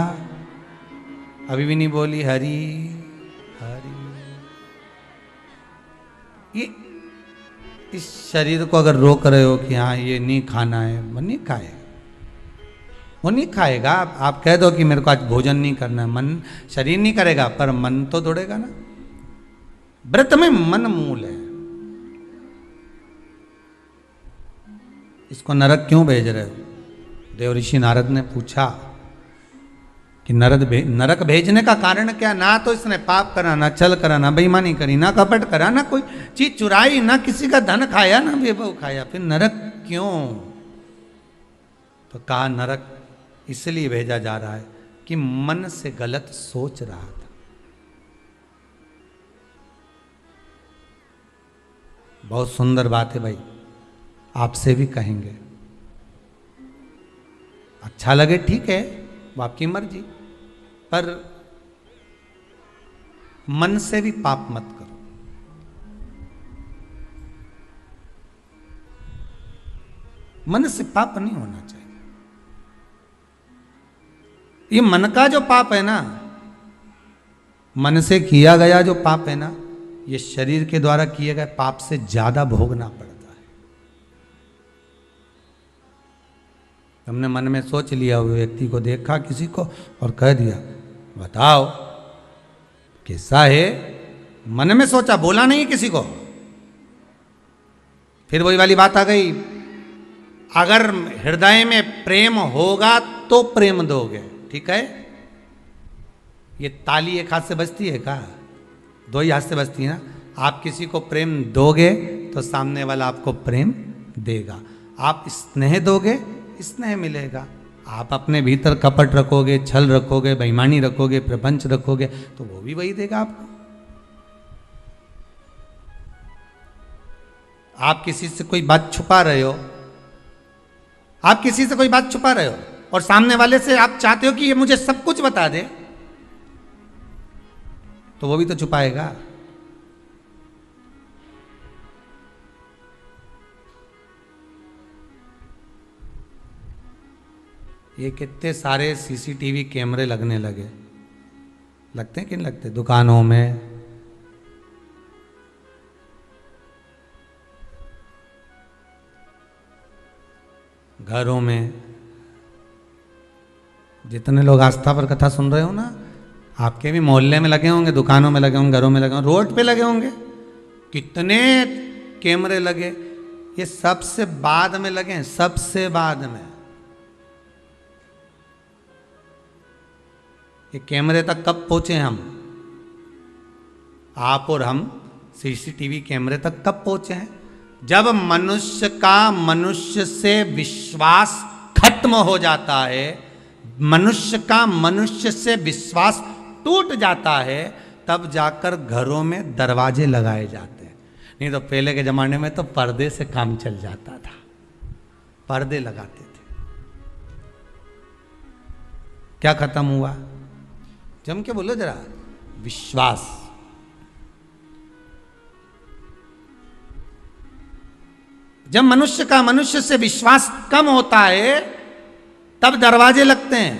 अभी भी नहीं बोली हरि हरि। ये इस शरीर को अगर रोक रहे हो कि हाँ ये नहीं खाना है, वो नहीं खाएगा, वो नहीं खाएगा। आप कह दो कि मेरे को आज भोजन नहीं करना है, मन, शरीर नहीं करेगा पर मन तो दौड़ेगा ना। व्रत में मन मूल है। इसको नरक क्यों भेज रहे हो? देव ऋषि नारद ने पूछा कि नरक भेजने का कारण क्या? ना तो इसने पाप करा, ना छल करा, ना बेईमानी करी, ना कपट करा, ना कोई चीज चुराई, ना किसी का धन खाया, ना वैभव खाया, फिर नरक क्यों? तो कहा नरक इसलिए भेजा जा रहा है कि मन से गलत सोच रहा था। बहुत सुंदर बात है भाई, आपसे भी कहेंगे, अच्छा लगे ठीक है, वो आपकी मर्जी, पर मन से भी पाप मत करो। मन से पाप नहीं होना चाहिए। ये मन का जो पाप है ना, मन से किया गया जो पाप है ना, ये शरीर के द्वारा किए गए पाप से ज्यादा भोगना पड़ता है। हमने मन में सोच लिया, हुए व्यक्ति को देखा किसी को और कह दिया बताओ कैसा है, मन में सोचा, बोला नहीं किसी को। फिर वही वाली बात आ गई, अगर हृदय में प्रेम होगा तो प्रेम दोगे, ठीक है। ये ताली एक हाथ से बजती है का? दो ही हाथ से बजती है ना। आप किसी को प्रेम दोगे तो सामने वाला आपको प्रेम देगा। आप स्नेह दोगे, स्नेह मिलेगा। आप अपने भीतर कपट रखोगे, छल रखोगे, बेईमानी रखोगे, प्रपंच रखोगे, तो वो भी वही देगा आपको। आप किसी से कोई बात छुपा रहे हो, आप किसी से कोई बात छुपा रहे हो और सामने वाले से आप चाहते हो कि ये मुझे सब कुछ बता दे, तो वो भी तो छुपाएगा। ये कितने सारे सीसीटीवी कैमरे लगने लगे, लगते हैं कि नहीं लगते? दुकानों में, घरों में। जितने लोग आस्था पर कथा सुन रहे हो ना, आपके भी मोहल्ले में लगे होंगे, दुकानों में लगे होंगे, घरों में लगे होंगे, रोड पे लगे होंगे। कितने कैमरे लगे, ये सबसे बाद में लगे हैं, सबसे बाद में। ये कैमरे तक कब पहुंचे हम, आप और हम सीसीटीवी कैमरे तक कब पहुंचे हैं? जब मनुष्य का मनुष्य से विश्वास खत्म हो जाता है, मनुष्य का मनुष्य से विश्वास टूट जाता है, तब जाकर घरों में दरवाजे लगाए जाते हैं। नहीं तो पहले के जमाने में तो पर्दे से काम चल जाता था, पर्दे लगाते थे। क्या खत्म हुआ? जम के बोलो जरा, विश्वास। जब मनुष्य का मनुष्य से विश्वास कम होता है, तब दरवाजे लगते हैं,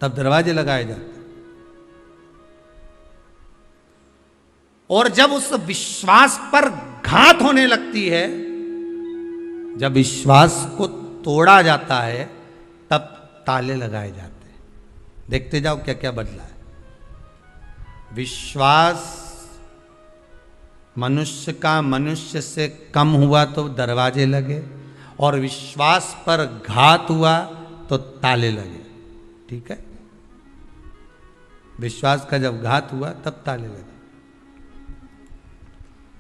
तब दरवाजे लगाए जाते हैं। और जब उस विश्वास पर घात होने लगती है, जब विश्वास को तोड़ा जाता है, तब ताले लगाए जाते हैं। देखते जाओ क्या क्या बदला है। विश्वास मनुष्य का मनुष्य से कम हुआ तो दरवाजे लगे, और विश्वास पर घात हुआ तो ताले लगे। ठीक है, विश्वास का जब घात हुआ तब ताले लगे,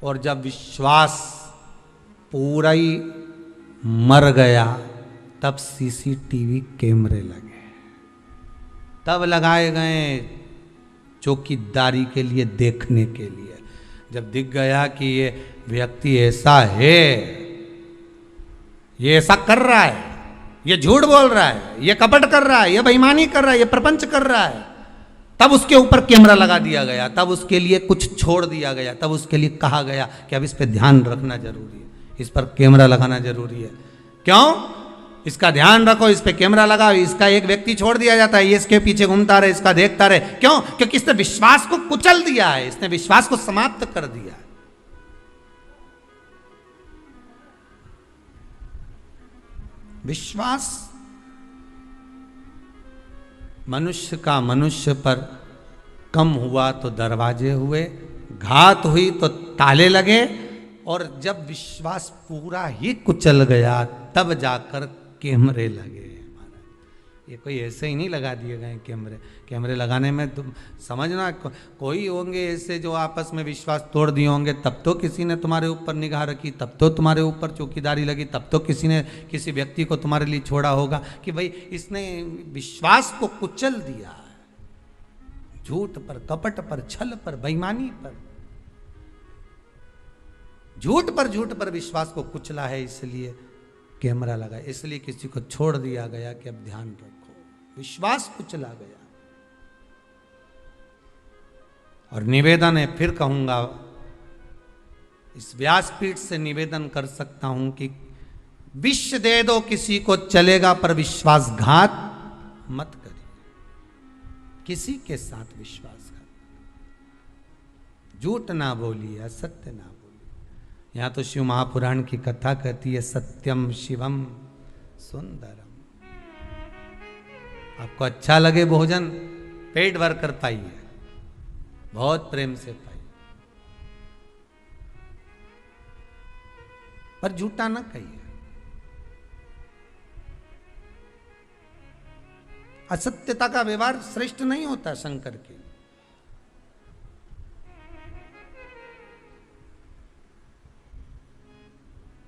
और जब विश्वास पूरा ही मर गया तब सीसीटीवी कैमरे लगे, तब लगाए गए चौकीदारी के लिए, देखने के लिए। जब दिख गया कि ये व्यक्ति ऐसा है, ये ऐसा कर रहा है, ये झूठ बोल रहा है, ये कपट कर रहा है, ये बेईमानी कर रहा है, ये प्रपंच कर रहा है, तब उसके ऊपर कैमरा लगा दिया गया, तब उसके लिए कुछ छोड़ दिया गया, तब उसके लिए कहा गया कि अब इस पे ध्यान रखना जरूरी है, इस पर कैमरा लगाना जरूरी है। क्यों? इसका ध्यान रखो, इस पे कैमरा लगाओ। इसका एक व्यक्ति छोड़ दिया जाता है, ये इसके पीछे घूमता रहे, इसका देखता रहे। क्यों? क्योंकि इसने विश्वास को कुचल दिया है, इसने विश्वास को समाप्त कर दिया है। विश्वास मनुष्य का मनुष्य पर कम हुआ तो दरवाजे हुए, घात हुई तो ताले लगे, और जब विश्वास पूरा ही कुचल गया तब जाकर कैमरे लगे। ये कोई ऐसे ही नहीं लगा दिए गए कैमरे। कैमरे लगाने में तुम समझना, कोई होंगे ऐसे जो आपस में विश्वास तोड़ दिए होंगे, तब तो किसी ने तुम्हारे ऊपर निगाह रखी, तब तो तुम्हारे ऊपर चौकीदारी लगी, तब तो किसी ने किसी व्यक्ति को तुम्हारे लिए छोड़ा होगा कि भाई इसने विश्वास को कुचल दिया है, झूठ पर, कपट पर, छल पर, बेईमानी पर, झूठ पर विश्वास को कुचला है, इसलिए कैमरा लगा, इसलिए किसी को छोड़ दिया गया कि अब ध्यान रखो। विश्वास कुचला गया। और निवेदन है, फिर कहूंगा, इस व्यासपीठ से निवेदन कर सकता हूं कि विष दे दो किसी को चलेगा, पर विश्वासघात मत करिए किसी के साथ। विश्वासघात, झूठ ना बोलिए, असत्य ना बोलिए। यहां तो शिव महापुराण की कथा कहती है, सत्यम शिवम सुंदरम। आपको अच्छा लगे भोजन, पेट भर कर पाइए, बहुत प्रेम से पाइए, पर झूठा ना कहिए। असत्यता का व्यवहार श्रेष्ठ नहीं होता शंकर के।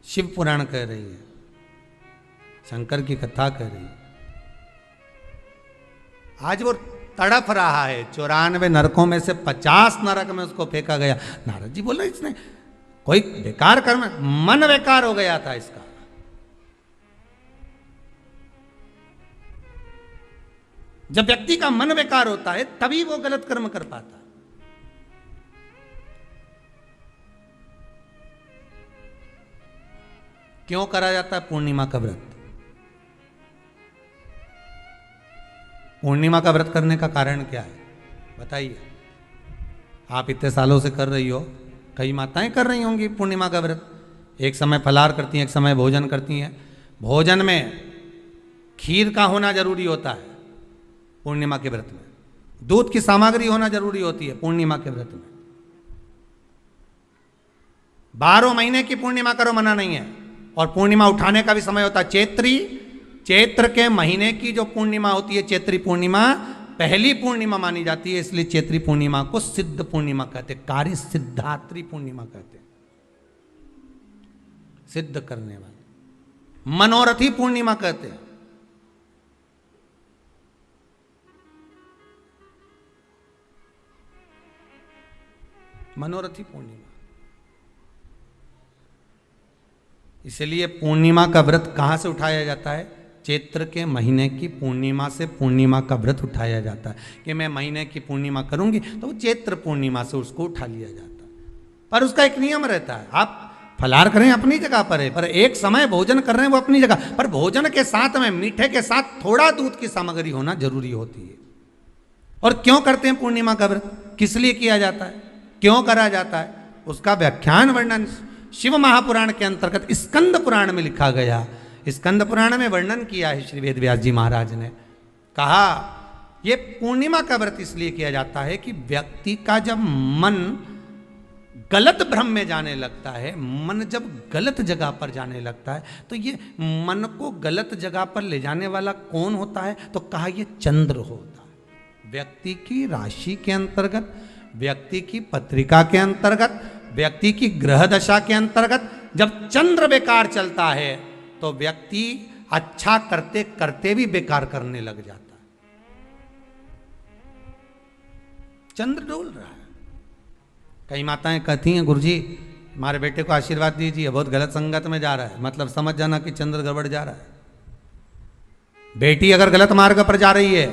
शिव पुराण कह रही है, शंकर की कथा कह रही है। आज वो तड़प रहा है, 94 नरकों में से 50 नरक में उसको फेंका गया। नारद जी बोले इसने कोई बेकार कर्म, मन बेकार हो गया था इसका। जब व्यक्ति का मन बेकार होता है तभी वो गलत कर्म कर पाता है। क्यों करा जाता है पूर्णिमा का व्रत? पूर्णिमा का व्रत करने का कारण क्या है बताइए? आप इतने सालों से कर रही हो, कई माताएं कर रही होंगी पूर्णिमा का व्रत। एक समय फलाहार करती हैं, एक समय भोजन करती हैं। भोजन में खीर का होना जरूरी होता है पूर्णिमा के व्रत में, दूध की सामग्री होना जरूरी होती है पूर्णिमा के व्रत में। 12 महीने की पूर्णिमा करो, मना नहीं है। और पूर्णिमा उठाने का भी समय होता है चैत्री। चैत्र के महीने की जो पूर्णिमा होती है, चैत्री पूर्णिमा पहली पूर्णिमा मानी जाती है, इसलिए चैत्री पूर्णिमा को सिद्ध पूर्णिमा कहते, कार्य सिद्धात्री पूर्णिमा कहते, सिद्ध करने वाले। मनोरथी पूर्णिमा कहते हैं। मनोरथी पूर्णिमा। इसलिए पूर्णिमा का व्रत कहां से उठाया जाता है? चैत्र के महीने की पूर्णिमा से पूर्णिमा का व्रत उठाया जाता है कि मैं महीने की पूर्णिमा करूंगी तो वो चैत्र पूर्णिमा से उसको उठा लिया जाता है। पर उसका एक नियम रहता है, आप फलाहार करें अपनी जगह पर है, पर एक समय भोजन कर रहे हैं वो अपनी जगह पर, भोजन के साथ में मीठे के साथ थोड़ा दूध की सामग्री होना जरूरी होती है। और क्यों करते हैं पूर्णिमा का व्रत, किस लिए किया जाता है, क्यों करा जाता है, उसका व्याख्यान वर्णन शिव महापुराण के अंतर्गत स्कंद पुराण में लिखा गया। स्कंद पुराण में वर्णन किया है श्री वेद व्यास जी महाराज ने। कहा ये पूर्णिमा का व्रत इसलिए किया जाता है कि व्यक्ति का जब मन गलत भ्रम में जाने लगता है, मन जब गलत जगह पर जाने लगता है, तो ये मन को गलत जगह पर ले जाने वाला कौन होता है? तो कहा ये चंद्र होता है। व्यक्ति की राशि के अंतर्गत, व्यक्ति की पत्रिका के अंतर्गत, व्यक्ति की ग्रह दशा के अंतर्गत जब चंद्र बेकार चलता है तो व्यक्ति अच्छा करते करते भी बेकार करने लग जाता है। चंद्र डोल रहा है। कई माताएं कहती हैं, गुरुजी हमारे बेटे को आशीर्वाद दीजिए, बहुत गलत संगत में जा रहा है, मतलब समझ जाना कि चंद्र गड़बड़ जा रहा है। बेटी अगर गलत मार्ग पर जा रही है,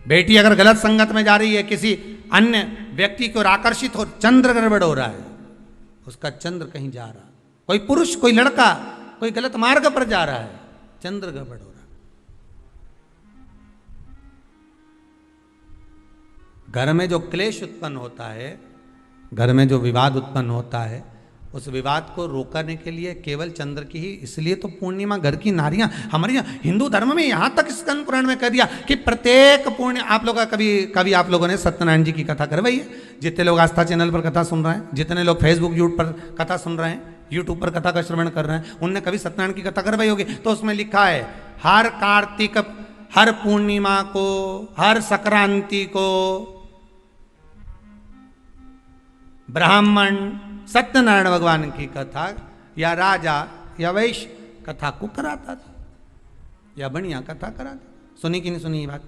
बेटी अगर गलत संगत में जा रही है, किसी अन्य व्यक्ति की ओर आकर्षित हो, चंद्र गड़बड़ हो रहा है, उसका चंद्र कहीं जा रहा है। कोई पुरुष, कोई लड़का कोई गलत मार्ग पर जा रहा है, चंद्र गड़बड़ हो रहा है। घर में जो क्लेश उत्पन्न होता है, घर में जो विवाद उत्पन्न होता है, उस विवाद को रोकने के लिए केवल चंद्र की ही, इसलिए तो पूर्णिमा घर की नारियां, हमारे यहाँ हिंदू धर्म में यहाँ तक स्कंद पुराण में कह दिया कि प्रत्येक पूर्ण, आप लोग का कभी आप लोगों ने सत्यनारायण जी की कथा करवाई है? जितने लोग आस्था चैनल पर कथा सुन रहे हैं, जितने लोग फेसबुक यूट्यूब पर कथा सुन रहे हैं, यूट्यूब पर कथा का श्रवण कर रहे हैं, उनने कभी सत्यनारायण की कथा करवाई होगी। तो उसमें लिखा है हर कार्तिक, हर पूर्णिमा को, हर संक्रांति को ब्राह्मण सत्यनारायण भगवान की कथा या राजा या वैश्य कथा को कराता था, या बढ़िया कथा कराता। सुनी कि नहीं सुनी ये बात?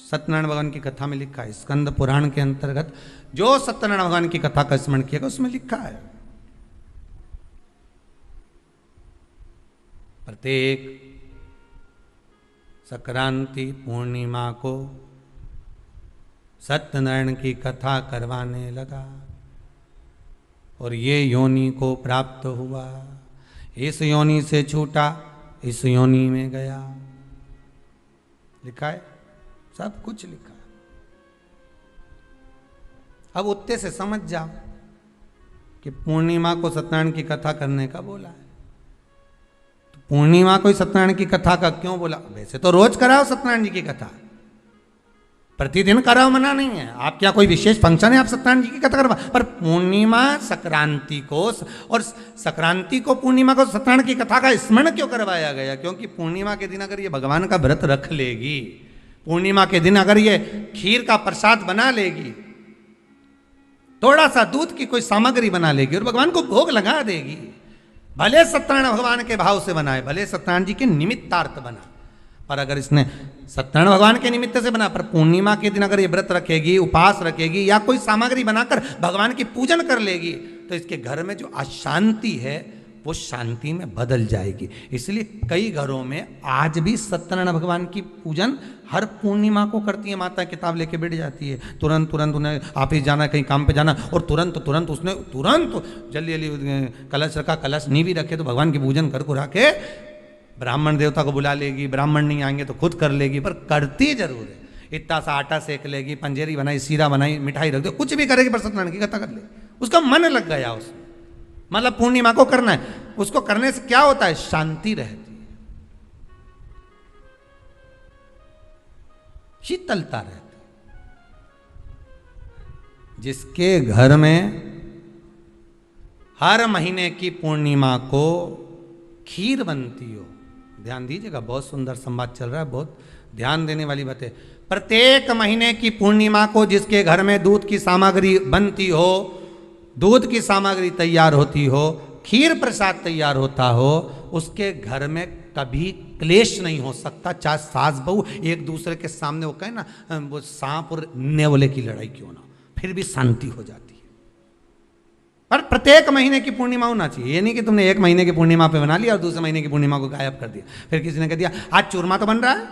सत्यनारायण भगवान की कथा में लिखा है, स्कंद पुराण के अंतर्गत जो सत्यनारायण भगवान की कथा का स्मरण किया उसमें लिखा है प्रत्येक संक्रांति पूर्णिमा को सत्यनारायण की कथा करवाने लगा और ये योनि को प्राप्त हुआ, इस योनि से छूटा, इस योनि में गया। लिखा है, सब कुछ लिखा है। अब उत्ते से समझ जाओ कि पूर्णिमा को सत्यनारायण की कथा करने का बोला है। तो पूर्णिमा को सत्यनारायण की कथा का क्यों बोला? वैसे तो रोज कराओ सत्यनारायण जी की कथा, प्रतिदिन कराओ, मना नहीं है। आप क्या कोई विशेष फंक्शन है आप सत्यनारायण जी की कथा करवा, पर पूर्णिमा संक्रांति को और संक्रांति को पूर्णिमा को सत्यनारायण की कथा का स्मरण क्यों करवाया गया? क्योंकि पूर्णिमा के दिन अगर ये भगवान का व्रत रख लेगी, पूर्णिमा के दिन अगर ये खीर का प्रसाद बना लेगी, थोड़ा सा दूध की कोई सामग्री बना लेगी और भगवान को भोग लगा देगी, भले सत्यनारायण भगवान के भाव से बनाए, भले सत्यनारायण जी के निमित्तार्थ बना, पर अगर इसने सत्यनारायण भगवान के निमित्त से बना, पर पूर्णिमा के दिन अगर ये व्रत रखेगी, उपास रखेगी या कोई सामग्री बनाकर भगवान की पूजन कर लेगी, तो इसके घर में जो अशांति है वो शांति में बदल जाएगी। इसलिए कई घरों में आज भी सत्यनारायण भगवान की पूजन हर पूर्णिमा को करती है। माता किताब लेके बैठ जाती है, तुरंत उन्हें ऑफिस जाना, कहीं काम पे जाना, और तुरंत उसने जल्दी जल्दी कलश रखा, कलश नहीं भी रखे तो भगवान की पूजन कर को रखे, ब्राह्मण देवता को बुला लेगी, ब्राह्मण नहीं आएंगे तो खुद कर लेगी, पर करती जरूर है। इतना सा आटा सेक लेगी, पंजेरी बनाई, सीरा बनाई, मिठाई रख दो, कुछ भी करेगी पर सत्यनारायण की कथा कर ले, उसका मन लग गया उसमें। मतलब पूर्णिमा को करना है, उसको करने से क्या होता है? शांति रहती है, शीतलता रहती है। जिसके घर में हर महीने की पूर्णिमा को खीर बनती हो, ध्यान दीजिएगा, बहुत सुंदर संवाद चल रहा है, बहुत ध्यान देने वाली बात है। प्रत्येक महीने की पूर्णिमा को जिसके घर में दूध की सामग्री बनती हो, दूध की सामग्री तैयार होती हो, खीर प्रसाद तैयार होता हो, उसके घर में कभी क्लेश नहीं हो सकता। चाहे सास बहू एक दूसरे के सामने वो कहे ना, वो सांप और नेवले की लड़ाई क्यों ना, फिर भी शांति हो जाती है। पर प्रत्येक महीने की पूर्णिमा होना चाहिए। ये नहीं कि तुमने एक महीने की पूर्णिमा पे बना लिया और दूसरे महीने की पूर्णिमा को गायब कर दिया। फिर किसी ने कह दिया आज चूरमा तो बन रहा है,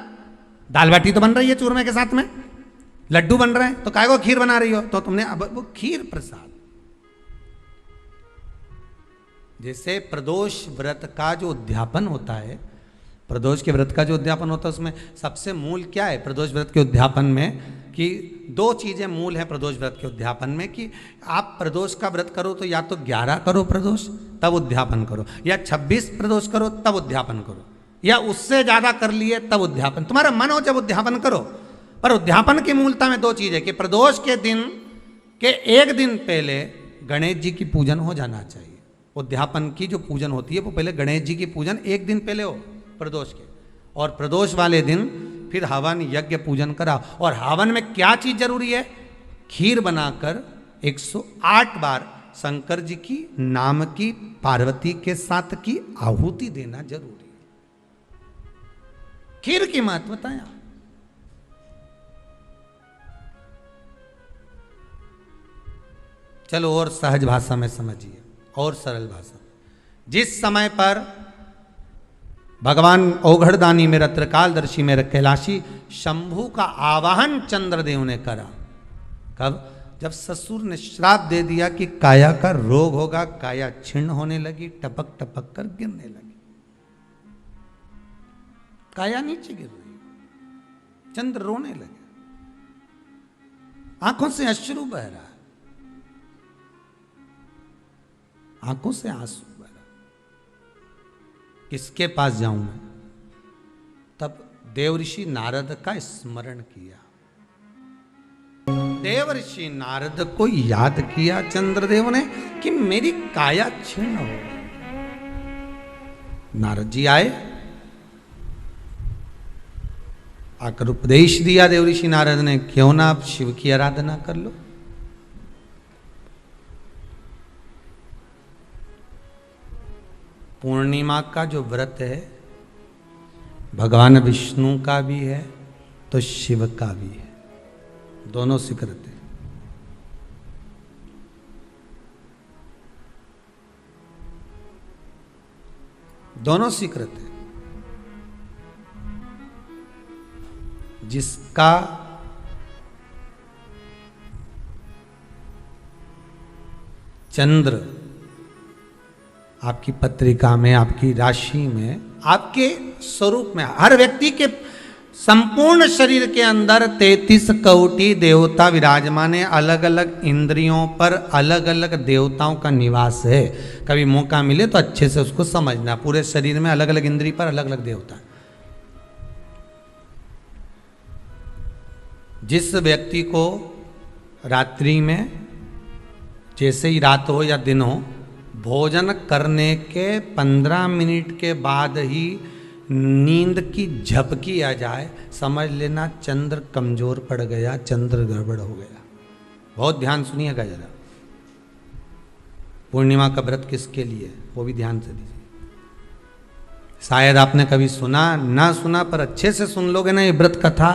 दाल बाटी तो बन रही है चूरमे के साथ में, लड्डू बन रहे हैं, तो काय को खीर बना रही हो? तो तुमने अब वो खीर प्रसाद। जैसे प्रदोष व्रत का जो उद्यापन होता है, प्रदोष के व्रत का जो उद्यापन होता है, उसमें सबसे मूल क्या है प्रदोष व्रत के उद्यापन में? कि दो चीजें मूल है प्रदोष व्रत के उद्यापन में, कि आप प्रदोष का व्रत करो तो या तो 11 करो प्रदोष तब उद्यापन करो, या 26 प्रदोष करो तब उद्यापन करो। या उससे ज्यादा कर लिए तब उद्यापन। तुम्हारा मन हो जब उद्यापन करो, पर उद्यापन की मूलता में दो चीज है कि प्रदोष के दिन के एक दिन पहले गणेश जी की पूजन हो जाना चाहिए। उद्यापन की जो पूजन होती है वो पहले गणेश जी की पूजन एक दिन पहले हो प्रदोष के, और प्रदोष वाले दिन फिर हवन यज्ञ पूजन करा। और हवन में क्या चीज जरूरी है? खीर बनाकर 108 बार शंकर जी की नाम की पार्वती के साथ की आहुति देना जरूरी है। खीर की महत्वता है। चलो और सहज भाषा में समझिए, और सरल भाषा। जिस समय पर भगवान औघड़दानी में रत्रकालदर्शी में कैलाशी शंभु का आवाहन चंद्रदेव ने करा, कब? जब ससुर ने श्राप दे दिया कि काया का रोग होगा, काया छिन्न होने लगी, टपक टपक कर गिरने लगी, काया नीचे गिर रही, चंद्र रोने लगे, आंखों से अश्रु बह रहा है, आंखों से आंसू बह रहा। किसके पास जाऊं मैं? तब देवऋषि नारद का स्मरण किया। देवऋषि नारद को याद किया चंद्रदेव ने कि मेरी काया क्षीण हो गई। नारद जी आए, आकर उपदेश दिया देवऋषि नारद ने, क्यों ना आप शिव की आराधना कर लो। पूर्णिमा का जो व्रत है भगवान विष्णु का भी है तो शिव का भी है, दोनों स्वीकृत है। दोनों स्वीकृत है। जिसका चंद्र आपकी पत्रिका में, आपकी राशि में, आपके स्वरूप में, हर व्यक्ति के संपूर्ण शरीर के अंदर 33 कोटि देवता विराजमान है। अलग अलग इंद्रियों पर अलग अलग देवताओं का निवास है। कभी मौका मिले तो अच्छे से उसको समझना। पूरे शरीर में अलग अलग इंद्रिय पर अलग अलग देवता। जिस व्यक्ति को रात्रि में, जैसे ही रात हो या दिन हो, भोजन करने के 15 मिनट के बाद ही नींद की झपकी आ जाए, समझ लेना चंद्र कमजोर पड़ गया, चंद्र गड़बड़ हो गया। बहुत ध्यान सुनिएगा जरा। पूर्णिमा का व्रत किसके लिए है वो भी ध्यान से दीजिए। शायद आपने कभी सुना ना सुना, पर अच्छे से सुन लोगे ना ये व्रत कथा,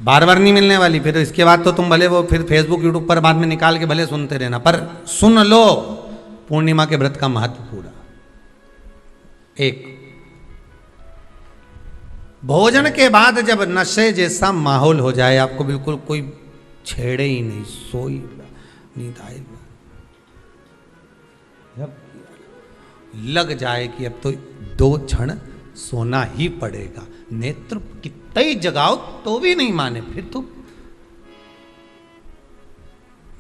बार बार नहीं मिलने वाली। फिर इसके बाद तो तुम भले वो फिर फेसबुक यूट्यूब पर बाद में निकाल के भले सुनते रहना, पर सुन लो पूर्णिमा के व्रत का महत्व पूरा। एक, भोजन के बाद जब नशे जैसा माहौल हो जाए, आपको बिल्कुल कोई छेड़े ही नहीं, सोई नींद आए, जब लग जाए कि अब तो 2 क्षण सोना ही पड़ेगा, नेत्र कितना ही जगाओ तो भी नहीं माने, फिर तो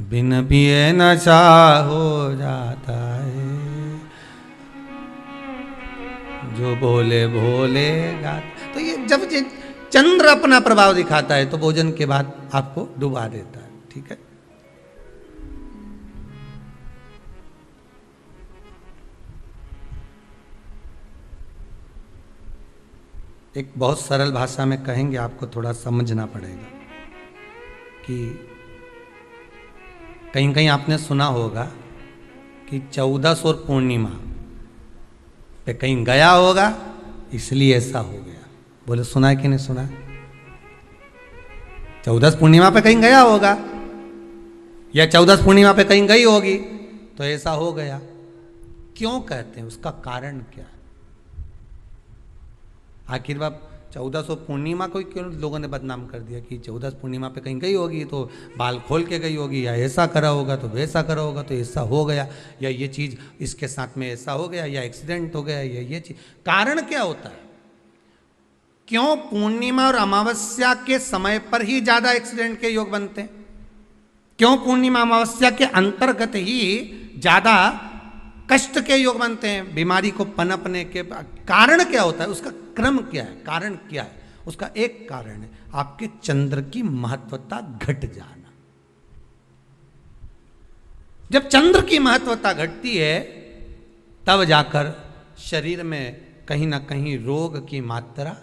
बिन पिए नशा हो जाता है, जो बोले भोले गाता। तो ये जब ये चंद्र अपना प्रभाव दिखाता है तो भोजन के बाद आपको डुबा देता है। ठीक है, एक बहुत सरल भाषा में कहेंगे, आपको थोड़ा समझना पड़ेगा कि कहीं कहीं आपने सुना होगा कि 14 और पूर्णिमा पे कहीं गया होगा इसलिए ऐसा हो गया। बोले सुना है कि नहीं सुना? 14 पूर्णिमा पे कहीं गया होगा या 14 पूर्णिमा पे कहीं गई होगी तो ऐसा हो गया। क्यों कहते हैं, उसका कारण क्या है? आखिर बात 1400 पूर्णिमा को क्यों लोगों ने बदनाम कर दिया कि 14 पूर्णिमा पे कहीं गई होगी तो बाल खोल के गई होगी, या ऐसा करा होगा तो वैसा करा होगा तो ऐसा हो गया, या ये चीज़ इसके साथ में ऐसा हो गया, या एक्सीडेंट हो गया, या ये चीज़। कारण क्या होता है? क्यों पूर्णिमा और अमावस्या के समय पर ही ज़्यादा एक्सीडेंट के योग बनते हैं? क्यों पूर्णिमा अमावस्या के अंतर्गत ही ज़्यादा कष्ट के योग बनते हैं, बीमारी को पनपने के कारण क्या होता है, उसका क्रम क्या है, कारण क्या है? उसका एक कारण है आपके चंद्र की महत्वता घट जाना। जब चंद्र की महत्वता घटती है तब जाकर शरीर में कहीं ना कहीं रोग की मात्रा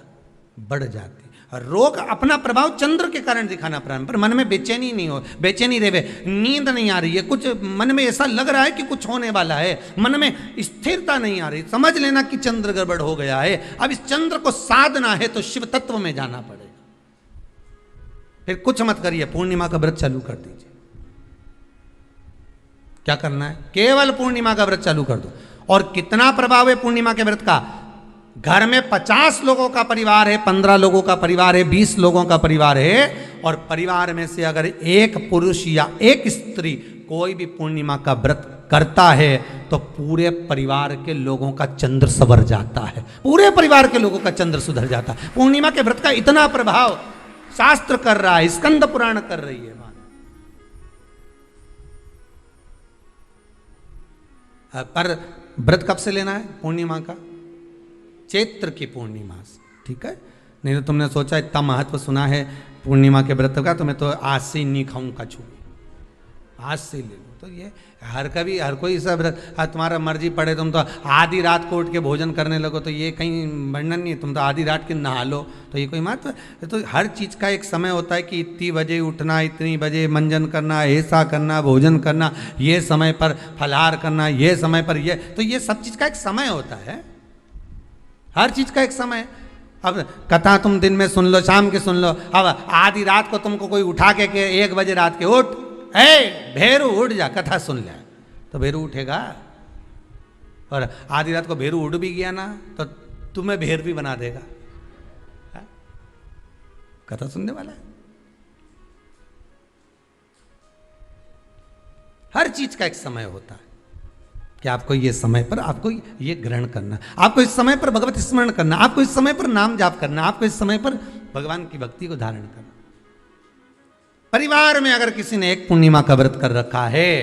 बढ़ जाती है। रोग अपना प्रभाव चंद्र के कारण दिखाना प्रारंभ, पर मन में बेचैनी नहीं हो, बेचैनी रहे, नींद नहीं आ रही है, कुछ मन में ऐसा लग रहा है कि कुछ होने वाला है, मन में स्थिरता नहीं आ रही, समझ लेना कि चंद्र गड़बड़ हो गया है। अब इस चंद्र को साधना है तो शिव तत्व में जाना पड़ेगा। फिर कुछ मत करिए, पूर्णिमा का व्रत चालू कर दीजिए। क्या करना है? केवल पूर्णिमा का व्रत चालू कर दो। और कितना प्रभाव है पूर्णिमा के व्रत का? घर में 50 लोगों का परिवार है, 15 लोगों का परिवार है, 20 लोगों का परिवार है, और परिवार में से अगर एक पुरुष या एक स्त्री कोई भी पूर्णिमा का व्रत करता है तो पूरे परिवार के लोगों का चंद्र संवर जाता है, पूरे परिवार के लोगों का चंद्र सुधर जाता है। पूर्णिमा के व्रत का इतना प्रभाव शास्त्र कर रहा है, स्कंद पुराण कर रही है। पर व्रत कब से लेना है? पूर्णिमा का, चैत्र की पूर्णिमा से, ठीक है? नहीं तो तुमने सोचा इतना महत्व सुना है पूर्णिमा के व्रत का तो मैं तो आज से ही नहीं खाऊं कछू, आज से ले लो। तो ये हर कोई सब व्रत, तुम्हारा मर्जी पड़े, तुम तो आधी रात को उठ के भोजन करने लगो तो ये कहीं वर्णन नहीं है। तुम तो आधी रात के नहा लो तो ये कोई महत्व? तो हर चीज़ का एक समय होता है कि इतनी बजे उठना, इतनी बजे मंजन करना, ऐसा करना, भोजन करना, ये समय पर फलाहार करना, ये समय पर ये, तो ये सब चीज़ का एक समय होता है, हर चीज़ का एक समय। अब कथा तुम दिन में सुन लो, शाम के सुन लो, अब आधी रात को तुमको कोई उठा के 1 बजे रात के उठ, भेरू उठ जा, कथा सुन ले, तो भेरू उठेगा? और आधी रात को भेरू उठ भी गया ना तो तुम्हें भेर भी बना देगा। है? कथा सुनने वाला है। हर चीज का एक समय होता है कि आपको ये समय पर आपको ये ग्रहण करना, आपको इस समय पर भगवत स्मरण करना, आपको इस समय पर नाम जाप करना, आपको इस समय पर भगवान की भक्ति को धारण करना। परिवार में अगर किसी ने एक पूर्णिमा का व्रत कर रखा है,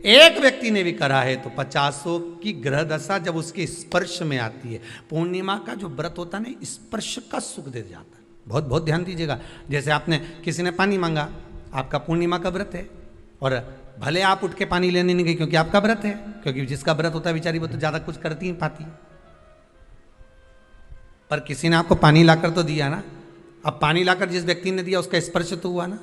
एक व्यक्ति ने भी करा है, तो 50 की ग्रह दशा जब उसके स्पर्श में आती है, पूर्णिमा का जो व्रत होता है ना, स्पर्श का सुख दे जाता है। बहुत बहुत ध्यान दीजिएगा। जैसे आपने किसी ने पानी मांगा, आपका पूर्णिमा का व्रत है, और भले आप उठ के पानी लेने नहीं गए क्योंकि आपका व्रत है, क्योंकि जिसका व्रत होता है बेचारी वो तो ज्यादा कुछ करती नहीं पाती, पर किसी ने आपको पानी लाकर तो दिया ना। अब पानी लाकर जिस व्यक्ति ने दिया उसका स्पर्श तो हुआ ना।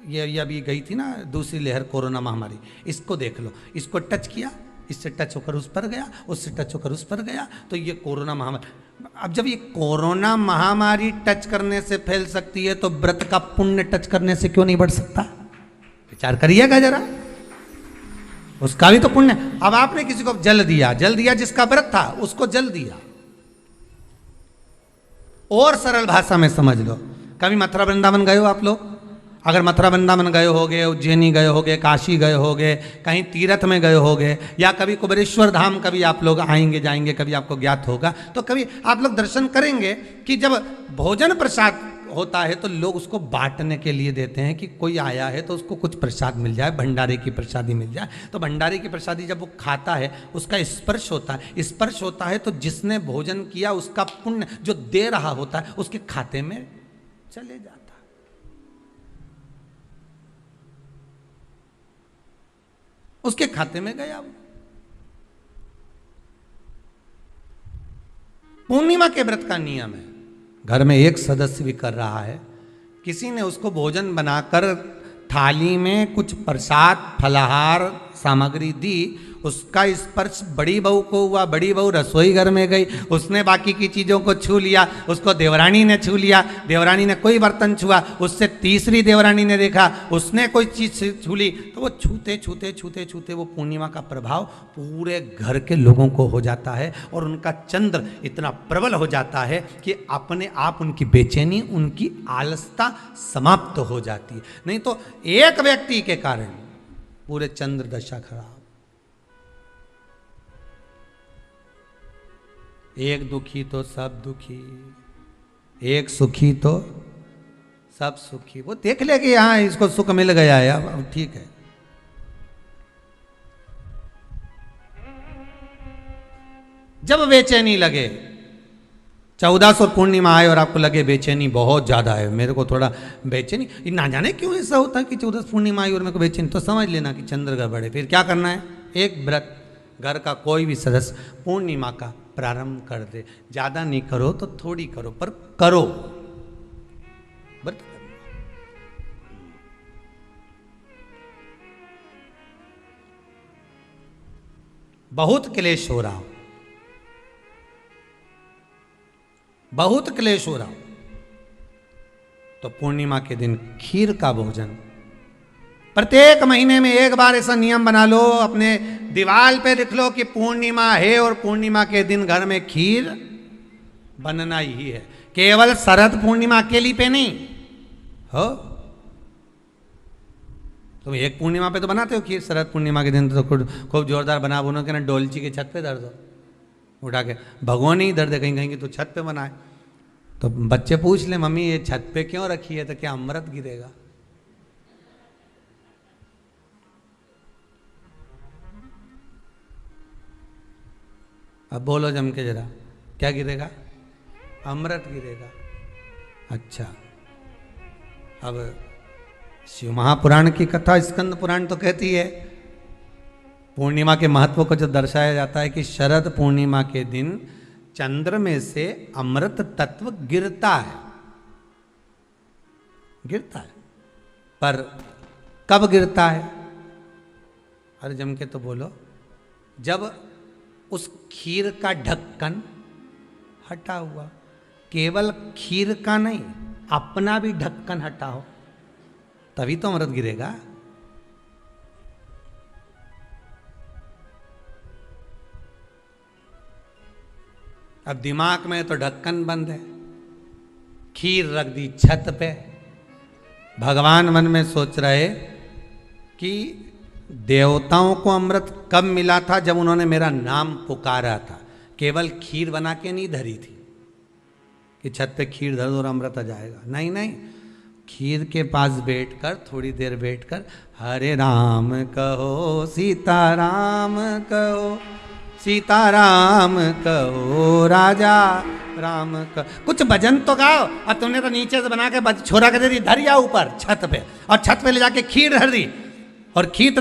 ये अभी गई थी ना दूसरी लहर कोरोना महामारी, इसको देख लो, इसको टच किया, इससे टच होकर उस पर गया, उससे टच होकर उस पर गया, तो ये कोरोना महामारी। अब जब ये कोरोना महामारी टच करने से फैल सकती है तो व्रत का पुण्य टच करने से क्यों नहीं बढ़ सकता? विचार करिएगा जरा, उसका भी तो पुण्य। अब आपने किसी को जल दिया, जिसका व्रत था उसको जल दिया। और सरल भाषा में समझ लो, कभी मथुरा वृंदावन गए हो आप लोग? अगर मथुरा वृंदावन गए होगे, उज्जैनी गए होगे, काशी गए होगे, कहीं तीर्थ में गए होगे, या कभी कुबेरेश्वर धाम कभी आप लोग आएंगे जाएंगे, कभी आपको ज्ञात होगा, तो कभी आप लोग दर्शन करेंगे कि जब भोजन प्रसाद होता है तो लोग उसको बांटने के लिए देते हैं कि कोई आया है तो उसको कुछ प्रसाद मिल जाए, भंडारे की प्रसादी मिल जाए। तो भंडारे की प्रसादी जब वो खाता है उसका स्पर्श होता है, स्पर्श होता है तो जिसने भोजन किया उसका पुण्य जो दे रहा होता है उसके खाते में चले जाता है। उसके खाते में गया वो। पूर्णिमा के व्रत का नियम है, घर में एक सदस्य भी कर रहा है, किसी ने उसको भोजन बनाकर थाली में कुछ प्रसाद फलाहार सामग्री दी, उसका स्पर्श बड़ी बहू को हुआ, बड़ी बहू रसोई घर में गई, उसने बाकी की चीज़ों को छू लिया, उसको देवरानी ने छू लिया, देवरानी ने कोई बर्तन छुआ, उससे तीसरी देवरानी ने देखा, उसने कोई चीज़ छू ली, तो वो छूते छूते छूते छूते वो पूर्णिमा का प्रभाव पूरे घर के लोगों को हो जाता है, और उनका चंद्र इतना प्रबल हो जाता है कि अपने आप उनकी बेचैनी, उनकी आलसता समाप्त हो जाती है। नहीं तो एक व्यक्ति के कारण पूरे चंद्र दशा खराब। एक दुखी तो सब दुखी, एक सुखी तो सब सुखी। वो देख ले कि हाँ इसको सुख मिल गया है, अब ठीक है। जब बेचैनी लगे, 14 और पूर्णिमा आए और आपको लगे बेचैनी बहुत ज़्यादा है, मेरे को थोड़ा बेचैनी, ना जाने क्यों ऐसा होता है कि 14 पूर्णिमा आई और मेरे को बेचैनी, तो समझ लेना कि चंद्र गड़बड़ है। फिर क्या करना है, एक व्रत घर का कोई भी सदस्य पूर्णिमा का प्रारंभ कर दे। ज़्यादा नहीं करो तो थोड़ी करो, पर करो व्रत। बहुत क्लेश हो रहा हो, बहुत क्लेश हो रहा हो, तो पूर्णिमा के दिन खीर का भोजन, प्रत्येक महीने में एक बार ऐसा नियम बना लो, अपने दीवार पे लिख लो कि पूर्णिमा है और पूर्णिमा के दिन घर में खीर बनना ही है। केवल शरद पूर्णिमा अकेली पे नहीं हो, तुम एक पूर्णिमा पे तो बनाते हो खीर, शरद पूर्णिमा के दिन तो खूब जोरदार बना बुनो के ना डोलची के छत पे धर दो, उठा के भगवान ही दर्द कहीं कहीं तो छत पे बनाए। तो बच्चे पूछ ले मम्मी ये छत पे क्यों रखी है, तो क्या अमृत गिरेगा। अब बोलो जम के जरा, क्या गिरेगा, अमृत गिरेगा। अच्छा, अब शिव महापुराण की कथा स्कंद पुराण तो कहती है, पूर्णिमा के महत्व को जो दर्शाया जाता है कि शरद पूर्णिमा के दिन चंद्र में से अमृत तत्व गिरता है, गिरता है। पर कब गिरता है, अरे जम के तो बोलो, जब उस खीर का ढक्कन हटा हुआ, केवल खीर का नहीं अपना भी ढक्कन हटा हो, तभी तो अमृत गिरेगा। अब दिमाग में तो ढक्कन बंद है, खीर रख दी छत पे, भगवान मन में सोच रहे कि देवताओं को अमृत कब मिला था, जब उन्होंने मेरा नाम पुकारा था, केवल खीर बना के नहीं धरी थी कि छत पे खीर धर दो और अमृत आ जाएगा। नहीं नहीं, खीर के पास बैठकर थोड़ी देर बैठकर हरे राम कहो सीताराम कहो, सीताराम कहो राजा राम कहो, कुछ भजन तो गाओ। और तुमने तो नीचे से बना के छोरा कर दे दी, धरिया ऊपर छत पे, और छत पे ले जाके खीर धर दी और खीर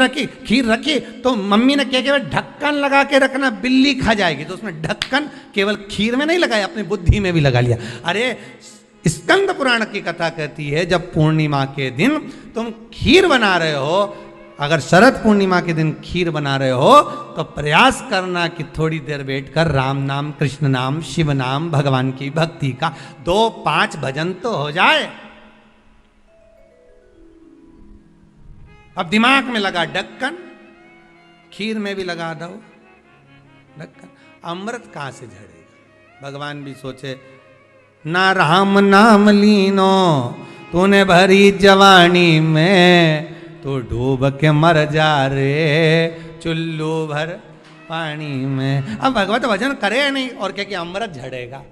रखी तो मम्मी ने क्या केवल ढक्कन लगा के रखना, बिल्ली खा जाएगी, तो उसमें ढक्कन केवल खीर में नहीं लगाया, अपनी बुद्धि में भी लगा लिया। अरे स्कंद पुराण की कथा कहती है जब पूर्णिमा के दिन तुम खीर बना रहे हो, अगर शरद पूर्णिमा के दिन खीर बना रहे हो तो प्रयास करना कि थोड़ी देर बैठकर राम नाम, कृष्ण नाम, शिव नाम, भगवान की भक्ति का 2-5 भजन तो हो जाए। अब दिमाग में लगा ढक्कन, खीर में भी लगा दो ढक्कन, अमृत कहां से झड़ेगा। भगवान भी सोचे, ना राम नाम लीनो तूने भरी जवानी में, तो डूब के मर जा रे चुल्लू भर पानी में। अब भगवत भजन करे या नहीं, और क्या कि अमृत झड़ेगा।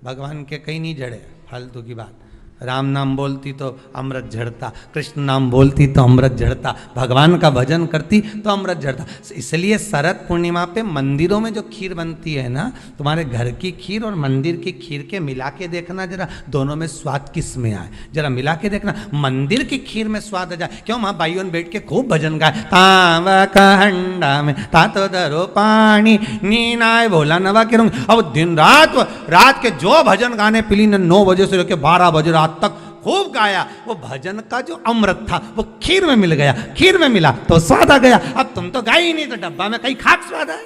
भगवान के कहीं नहीं झड़े, फालतू की बात। राम नाम बोलती तो अमृत झड़ता, कृष्ण नाम बोलती तो अमृत झड़ता, भगवान का भजन करती तो अमृत झड़ता। इसलिए शरद पूर्णिमा पे मंदिरों में जो खीर बनती है ना, तुम्हारे घर की खीर और मंदिर की खीर के मिला के देखना जरा, दोनों में स्वाद किस में आए, जरा मिला के देखना। मंदिर की खीर में स्वाद आ जाए, क्यों वहाँ भाइयों बैठ के खूब भजन गाए, तांबा का हंडा में तातो धरो पानी नीनाए भोला नवा के रंग। अब दिन रात के जो भजन गाने पिली ने 9 बजे से लेकर 12 बजे रात तक खूब गाया, वो भजन का जो अमृत था वो खीर में मिल गया, खीर में मिला तो स्वाद आ गया। अब तुम तो गाई ही नहीं, तो डब्बा में कहीं खाक स्वाद है।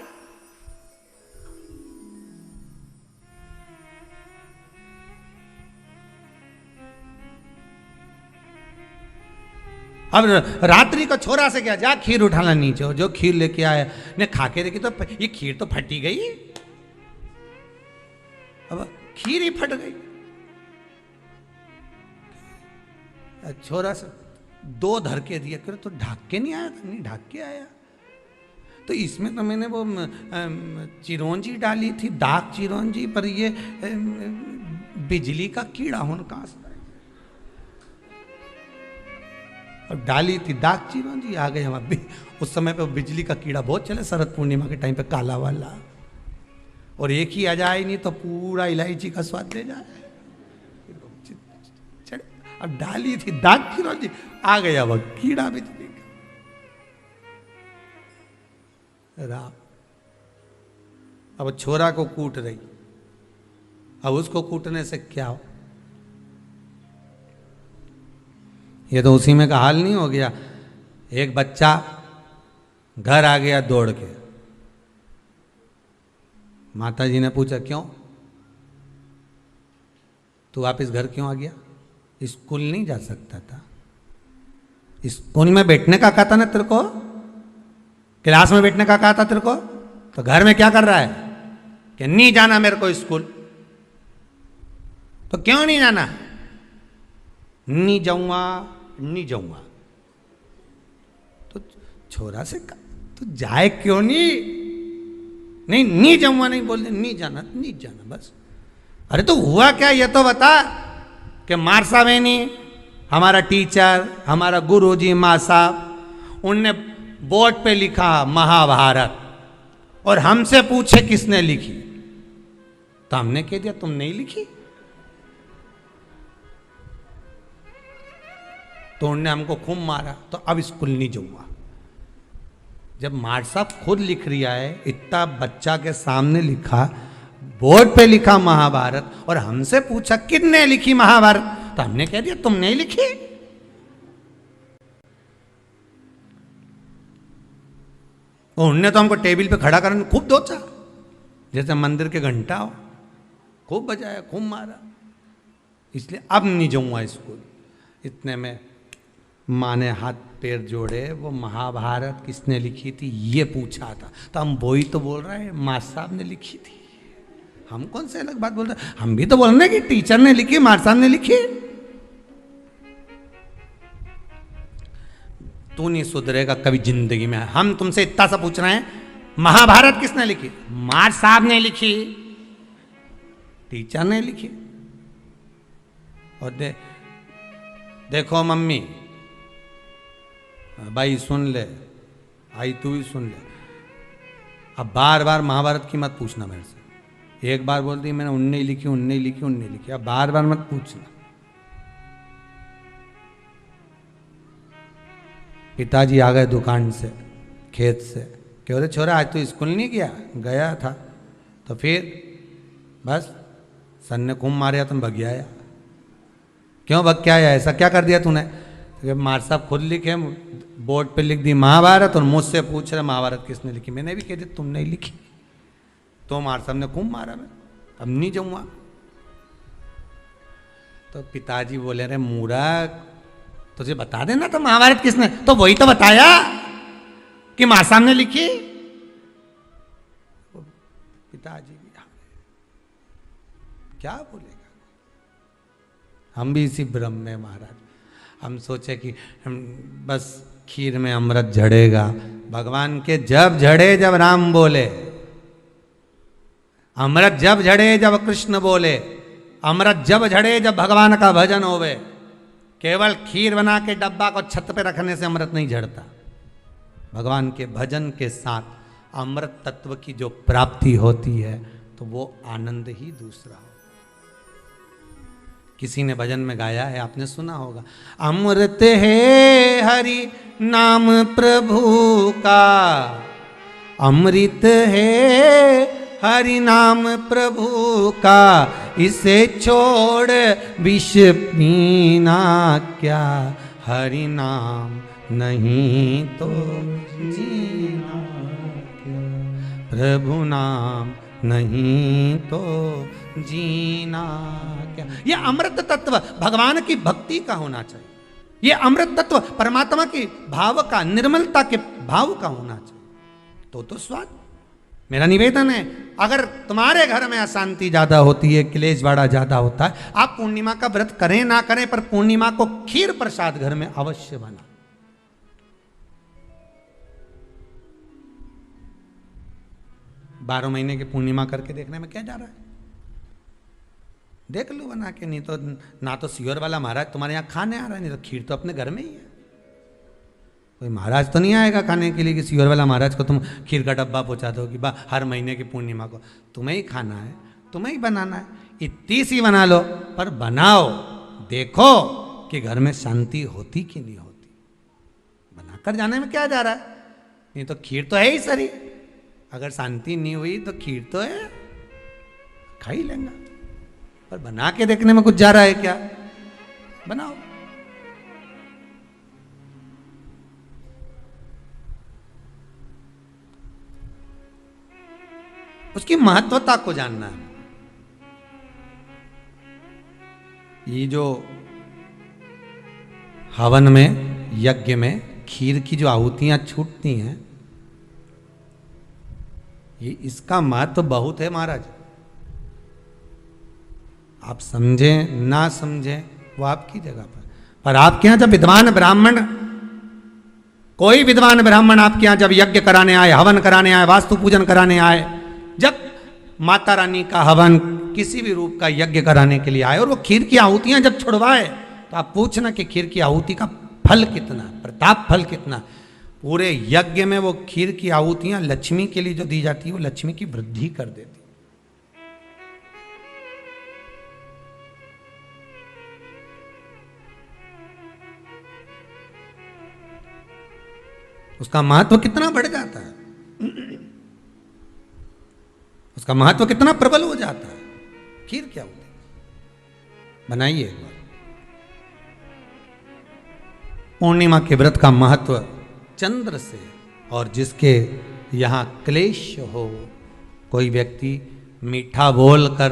अब रात्रि को छोरा से क्या, जा खीर उठाना नीचे, जो खीर लेके आया ने खा के देखी तो ये खीर तो फटी गई, अब खीर ही फट गई। छोरा से 2 धर के दिया, कर तो ढाक के नहीं आया था, नहीं ढाक के आया, तो इसमें तो मैंने वो चिरौंजी डाली थी, दाग चिरौंजी, पर ये बिजली का कीड़ा होने और डाली थी दाग चिरौंजी, आ गए हम अभी। उस समय पे बिजली का कीड़ा बहुत चले, शरद पूर्णिमा के टाइम पे काला वाला। और एक ही आ जाए नहीं तो पूरा इलायची का स्वाद दे जाए। अब डाली थी दाग फिरोजी, आ गया वह कीड़ा बिजली का। राम अब छोरा को कूट रही, अब उसको कूटने से क्या हो? ये तो उसी में का हाल नहीं हो गया। एक बच्चा घर आ गया दौड़ के, माता जी ने पूछा क्यों तू वापिस घर क्यों आ गया? स्कूल नहीं जा सकता था? स्कूल में बैठने का कहा था ना तेरे को, क्लास में बैठने का कहा था तेरे को, तो घर में क्या कर रहा है कि नहीं जाना मेरे को स्कूल? तो क्यों नहीं जाना? नहीं जाऊंगा, नहीं जाऊंगा। तो छोरा से तू जाए क्यों नहीं? नहीं जाऊंगा, नहीं बोल दे, नहीं जाना, नहीं जाना बस। अरे तो हुआ क्या ये तो बता। कि मार साहब है नहीं, हमारा टीचर, हमारा गुरुजी माँ साहब, उनने बोर्ड पे लिखा महाभारत और हमसे पूछे किसने लिखी, तो हमने कह दिया तुम नहीं लिखी। तो उन्होंने हमको खूब मारा, तो अब स्कूल नहीं जाऊंगा। जब मार साहब खुद लिख रिया है, इतना बच्चा के सामने लिखा, बोर्ड पे लिखा महाभारत, और हमसे पूछा किसने लिखी महाभारत, तो हमने कह दिया तुम नहीं लिखी। और उनने तो हमको टेबल पे खड़ा करने खूब दोचा, जैसे मंदिर के घंटा हो, खूब बजाया, खूब मारा। इसलिए अब नहीं जाऊंगा स्कूल। इतने में माँ ने हाथ पैर जोड़े, वो महाभारत किसने लिखी थी ये पूछा था, तो हम वही तो बोल रहे हैं माँ साहब ने लिखी थी। हम कौन से अलग बात बोल रहे हैं? हम भी तो बोल रहे हैं कि टीचर ने लिखी, माँ साहब ने लिखी। तू नहीं सुधरेगा कभी जिंदगी में। हम तुमसे इतना सा पूछ रहे हैं, महाभारत किसने लिखी? माँ साहब ने लिखी, टीचर ने लिखी। और देखो मम्मी, भाई सुन ले, आई तू भी सुन ले, अब बार बार महाभारत की मत पूछना मेरे से। एक बार बोल दी मैंने उनने लिखी, उनने लिखी, उनने लिखी, अब बार बार मत पूछना। पिताजी आ गए दुकान से, खेत से, कह रहे छोरा आज तू स्कूल नहीं गया? गया था। तो फिर बस सन ने खूब मारा, तुम भग आया। क्यों भग के आया? ऐसा क्या कर दिया तूने? तो मार साहब खुद लिखे, बोर्ड पे लिख दी महाभारत, और मुझसे पूछ रहे महाभारत किसने लिखी। मैंने भी कह दी तुम नहीं लिखी। तो मार साहब ने खूब मारा, मैं अब नहीं जाऊंगा। तो पिताजी बोले रे मूर्ख, तुझे बता देना तो महाभारत किसने, तो वही तो बताया कि माँ साहब ने लिखी। पिताजी भी क्या बोलेगा? हम भी इसी भ्रम में महाराज, हम सोचे कि हम बस खीर में अमृत झड़ेगा। भगवान के जब झड़े जब राम बोले, अमृत जब झड़े जब कृष्ण बोले, अमृत जब झड़े जब भगवान का भजन होवे। केवल खीर बना के डब्बा को छत पे रखने से अमृत नहीं झड़ता। भगवान के भजन के साथ अमृत तत्व की जो प्राप्ति होती है तो वो आनंद ही दूसरा हो। किसी ने भजन में गाया है, आपने सुना होगा, अमृत है हरि नाम प्रभु का, अमृत है हरि नाम प्रभु का, इसे छोड़ विष पीना क्या, हरि नाम नहीं तो जीना क्या, प्रभु नाम नहीं तो जीना क्या। ये अमृत तत्व भगवान की भक्ति का होना चाहिए। ये अमृत तत्व परमात्मा के भाव का, निर्मलता के भाव का होना चाहिए। तो स्वाद। मेरा निवेदन है, अगर तुम्हारे घर में अशांति ज्यादा होती है, क्लेश बड़ा ज्यादा होता है, आप पूर्णिमा का व्रत करें ना करें, पर पूर्णिमा को खीर प्रसाद घर में अवश्य बना। बारह महीने की पूर्णिमा करके देखने में क्या जा रहा है? देख लो बना के। नहीं तो ना तो सियोर वाला महाराज तुम्हारे यहाँ खाने आ रहा है, नहीं तो खीर तो अपने घर में ही है। कोई महाराज तो नहीं आएगा खाने के लिए कि सीवर वाला महाराज को तुम खीर का डब्बा पहुंचा दो कि बा हर महीने की पूर्णिमा को तुम्हें ही खाना है, तुम्हें ही बनाना है। इतनी सी बना लो, पर बनाओ, देखो कि घर में शांति होती कि नहीं होती। बनाकर जाने में क्या जा रहा है, नहीं तो खीर तो है ही सरी, अगर शांति नहीं हुई तो खीर तो है, खा ही लेंगे। पर बना के देखने में कुछ जा रहा है क्या? बनाओ। उसकी महत्वता को जानना है। ये जो हवन में, यज्ञ में खीर की जो आहुतियां छूटती हैं, ये इसका महत्व बहुत है महाराज। आप समझें ना समझें वो आपकी जगह पर आपके यहां जब विद्वान ब्राह्मण, कोई विद्वान ब्राह्मण आपके यहां जब यज्ञ कराने आए, हवन कराने आए, वास्तु पूजन कराने आए, जब माता रानी का हवन किसी भी रूप का यज्ञ कराने के लिए आए और वो खीर की आहुतियां जब छुड़वाए, तो आप पूछना कि खीर की आहुति का फल कितना, प्रताप फल कितना। पूरे यज्ञ में वो खीर की आहुतियां लक्ष्मी के लिए जो दी जाती है, वो लक्ष्मी की वृद्धि कर देती। उसका महत्व कितना बढ़ जाता है, उसका महत्व कितना प्रबल हो जाता है। खीर क्या होती है, बनाइए एक बार। पूर्णिमा के व्रत का महत्व चंद्र से, और जिसके यहां क्लेश हो, कोई व्यक्ति मीठा बोलकर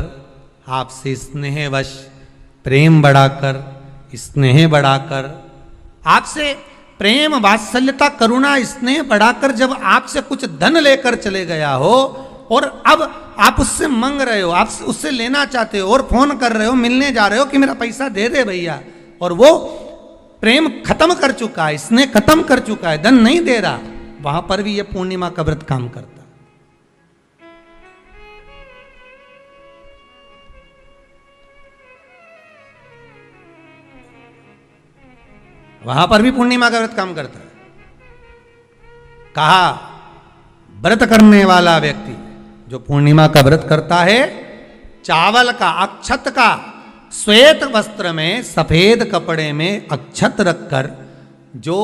आपसे स्नेहवश, प्रेम बढ़ाकर, स्नेह बढ़ाकर, आपसे प्रेम वात्सल्यता करुणा स्नेह बढ़ाकर जब आपसे कुछ धन लेकर चले गया हो, और अब आप उससे मांग रहे हो, आप उससे लेना चाहते हो, और फोन कर रहे हो, मिलने जा रहे हो कि मेरा पैसा दे दे भैया, और वो प्रेम खत्म कर चुका है, स्नेह खत्म कर चुका है, धन नहीं दे रहा, वहां पर भी ये पूर्णिमा का व्रत काम करता। वहां पर भी पूर्णिमा का व्रत काम करता है। कहा व्रत करने वाला व्यक्ति जो पूर्णिमा का व्रत करता है, चावल का, अक्षत का, श्वेत वस्त्र में, सफेद कपड़े में अक्षत रखकर, जो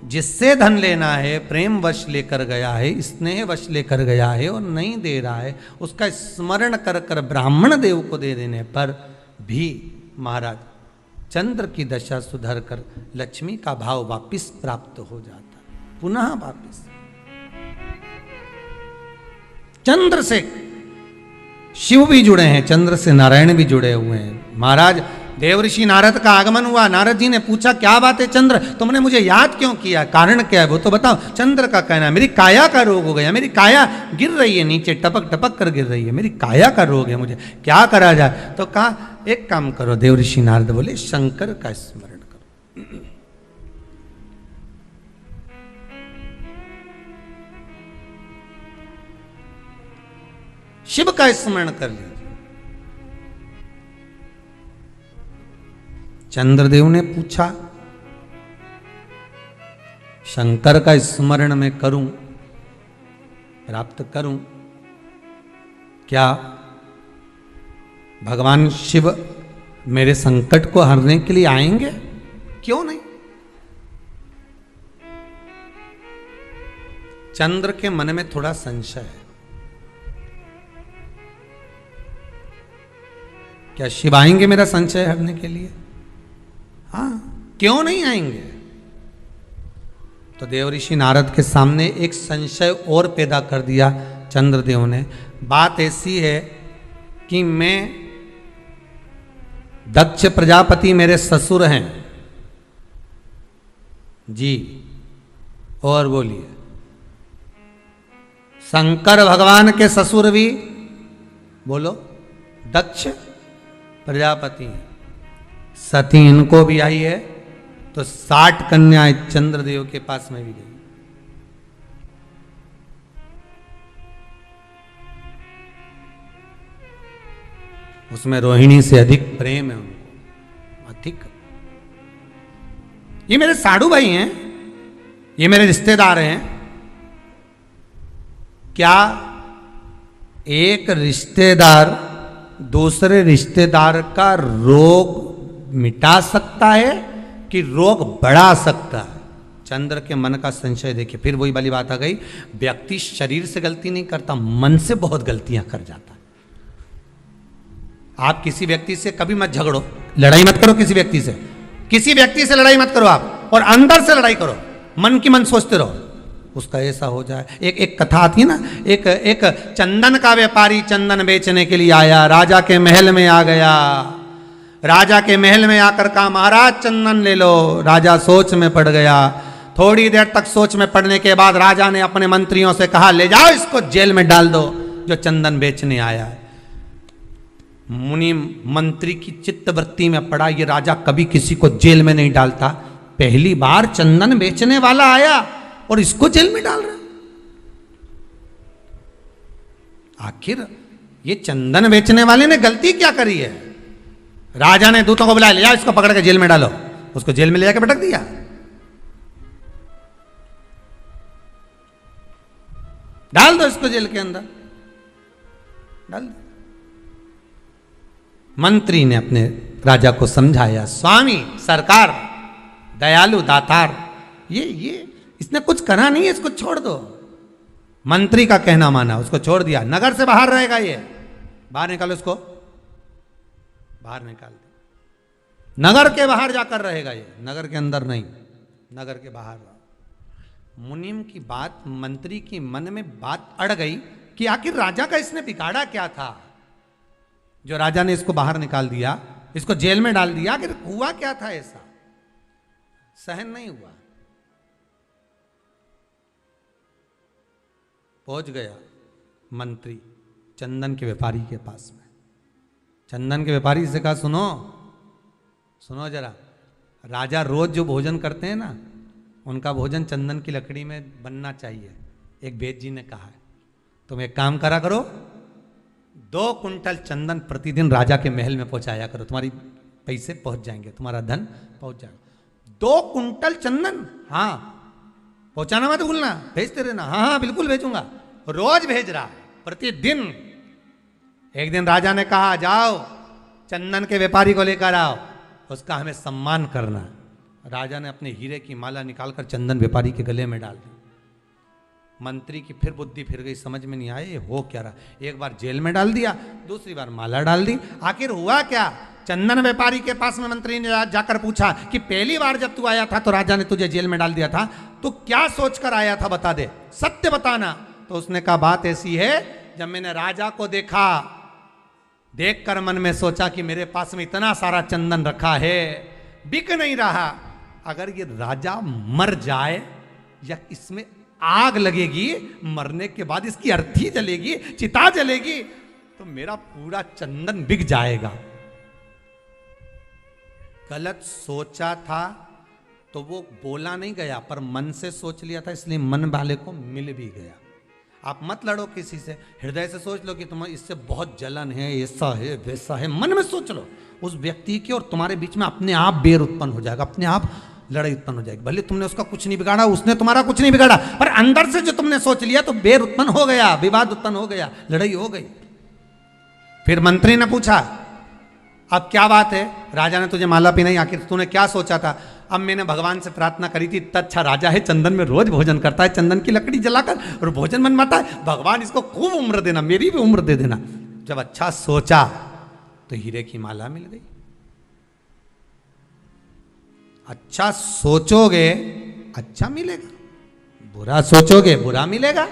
जिससे धन लेना है, प्रेम वश लेकर गया है, स्नेह वश लेकर गया है और नहीं दे रहा है, उसका स्मरण कर कर ब्राह्मण देव को दे देने पर भी महाराज चंद्र की दशा सुधर कर लक्ष्मी का भाव वापिस प्राप्त हो जाता, पुनः वापिस। चंद्र से शिव भी जुड़े हैं, चंद्र से नारायण भी जुड़े हुए हैं। महाराज देवऋषि नारद का आगमन हुआ, नारद जी ने पूछा क्या बात है चंद्र, तुमने मुझे याद क्यों किया, कारण क्या है वो तो बताओ। चंद्र का कहना है मेरी काया का रोग हो गया, मेरी काया गिर रही है नीचे, टपक टपक कर गिर रही है, मेरी काया का रोग है, मुझे क्या करा जाए। तो कहा एक काम करो, देवऋषि नारद बोले शंकर का स्मरण करो। शिव का स्मरण कर लीजिए। चंद्रदेव ने पूछा शंकर का स्मरण मैं करूं, प्राप्त करूं, क्या भगवान शिव मेरे संकट को हरने के लिए आएंगे? क्यों नहीं। चंद्र के मन में थोड़ा संशय है, क्या शिव आएंगे मेरा संशय हरने के लिए? हाँ, क्यों नहीं आएंगे। तो देवऋषि नारद के सामने एक संशय और पैदा कर दिया चंद्रदेव ने। बात ऐसी है कि मैं, दक्ष प्रजापति मेरे ससुर हैं जी, और बोलिए शंकर भगवान के ससुर भी बोलो दक्ष प्रजापति हैं, सती इनको भी आई है, तो 60 कन्याएं चंद्रदेव के पास में भी गई। उसमें रोहिणी से अधिक प्रेम है उनको, अधिक। ये मेरे साधु भाई हैं, ये मेरे रिश्तेदार हैं, क्या एक रिश्तेदार दूसरे रिश्तेदार का रोग मिटा सकता है कि रोग बढ़ा सकता है? चंद्र के मन का संशय देखिए, फिर वही वाली बात आ गई, व्यक्ति शरीर से गलती नहीं करता, मन से बहुत गलतियां कर जाता है। आप किसी व्यक्ति से कभी मत झगड़ो, लड़ाई मत करो किसी व्यक्ति से, किसी व्यक्ति से लड़ाई मत करो आप, और अंदर से लड़ाई करो, मन की मन सोचते रहो उसका ऐसा हो जाए। एक कथा आती है ना, एक चंदन का व्यापारी चंदन बेचने के लिए आया, राजा के महल में आ गया। राजा के महल में आकर कहा महाराज चंदन ले लो। राजा सोच में पड़ गया। थोड़ी देर तक सोच में पड़ने के बाद राजा ने अपने मंत्रियों से कहा ले जाओ इसको जेल में डाल दो जो चंदन बेचने आया है। मुनि मंत्री की चित्तवृत्ति में पड़ा, ये राजा कभी किसी को जेल में नहीं डालता, पहली बार चंदन बेचने वाला आया और इसको जेल में डाल रहा। आखिर ये चंदन बेचने वाले ने गलती क्या करी है? राजा ने दूतों को बुलाया, लिया इसको पकड़ के जेल में डालो। उसको जेल में ले जाकर पटक दिया। डाल दो इसको जेल के अंदर, डाल दो। मंत्री ने अपने राजा को समझाया, स्वामी सरकार दयालु दातार, ये इसने कुछ करा नहीं है, इसको छोड़ दो। मंत्री का कहना माना, उसको छोड़ दिया। नगर से बाहर रहेगा, ये बाहर निकालो, इसको बाहर निकाल दो। नगर के बाहर जाकर रहेगा ये, नगर के अंदर नहीं, नगर के बाहर। मुनिम की बात, मंत्री की मन में बात अड़ गई कि आखिर राजा का इसने बिगाड़ा क्या था जो राजा ने इसको बाहर निकाल दिया, इसको जेल में डाल दिया। आखिर हुआ क्या था ऐसा? सहन नहीं हुआ। पहुंच गया मंत्री चंदन के व्यापारी के पास में। चंदन के व्यापारी से कहा सुनो सुनो जरा, राजा रोज जो भोजन करते हैं ना, उनका भोजन चंदन की लकड़ी में बनना चाहिए। एक वेद जी ने कहा है, तुम एक काम करा करो, 2 कुंटल चंदन प्रतिदिन राजा के महल में पहुंचाया करो, तुम्हारी पैसे पहुंच जाएंगे, तुम्हारा धन पहुंच जाएगा। 2 कुंटल चंदन, हाँ पहुंचाना मत भूलना, भेजते रहना। हाँ हाँ बिल्कुल भेजूंगा। रोज भेज रहा, प्रतिदिन। एक दिन राजा ने कहा जाओ चंदन के व्यापारी को लेकर आओ, उसका हमें सम्मान करना। राजा ने अपने हीरे की माला निकालकर चंदन व्यापारी के गले में डाल दी। मंत्री की फिर बुद्धि फिर गई, समझ में नहीं आया हो क्या रहा। एक बार जेल में डाल दिया, दूसरी बार माला डाल दी। आखिर हुआ क्या? चंदन व्यापारी के पास में मंत्री ने जाकर पूछा कि पहली बार जब तू आया था तो राजा ने तुझे जेल में डाल दिया था, तो क्या सोचकर आया था, बता दे, सत्य बताना। तो उसने कहा बात ऐसी है, जब मैंने राजा को देखा, देखकर मन में सोचा कि मेरे पास में इतना सारा चंदन रखा है, बिक नहीं रहा, अगर ये राजा मर जाए या इसमें आग लगेगी, मरने के बाद इसकी अर्थी जलेगी, चिता जलेगी, तो मेरा पूरा चंदन बिक जाएगा। गलत सोचा था तो वो बोला नहीं गया, पर मन से सोच लिया था, इसलिए मन वाले को मिल भी गया। आप मत लड़ो किसी से, हृदय से सोच लो कि तुम्हें इससे बहुत जलन है, ऐसा है वैसा है, मन में सोच लो उस व्यक्ति की, और तुम्हारे बीच में अपने आप बैर उत्पन्न हो जाएगा, अपने आप लड़ाई उत्पन्न हो जाएगी। भले तुमने उसका कुछ नहीं बिगाड़ा, उसने तुम्हारा कुछ नहीं बिगाड़ा, पर अंदर से जो तुमने सोच लिया तो बैर उत्पन्न हो गया, विवाद उत्पन्न हो गया, लड़ाई हो गई। फिर मंत्री ने पूछा अब क्या बात है? राजा ने तुझे माला पहनाई, आखिर तूने क्या सोचा था? अब मैंने भगवान से प्रार्थना करी थी, इतना अच्छा राजा है, चंदन में रोज भोजन करता है, चंदन की लकड़ी जलाकर और भोजन बनवाता है, भगवान इसको खूब उम्र देना, मेरी भी उम्र दे देना। जब अच्छा सोचा तो हीरे की माला मिल गई। अच्छा सोचोगे अच्छा मिलेगा, बुरा सोचोगे बुरा मिलेगा।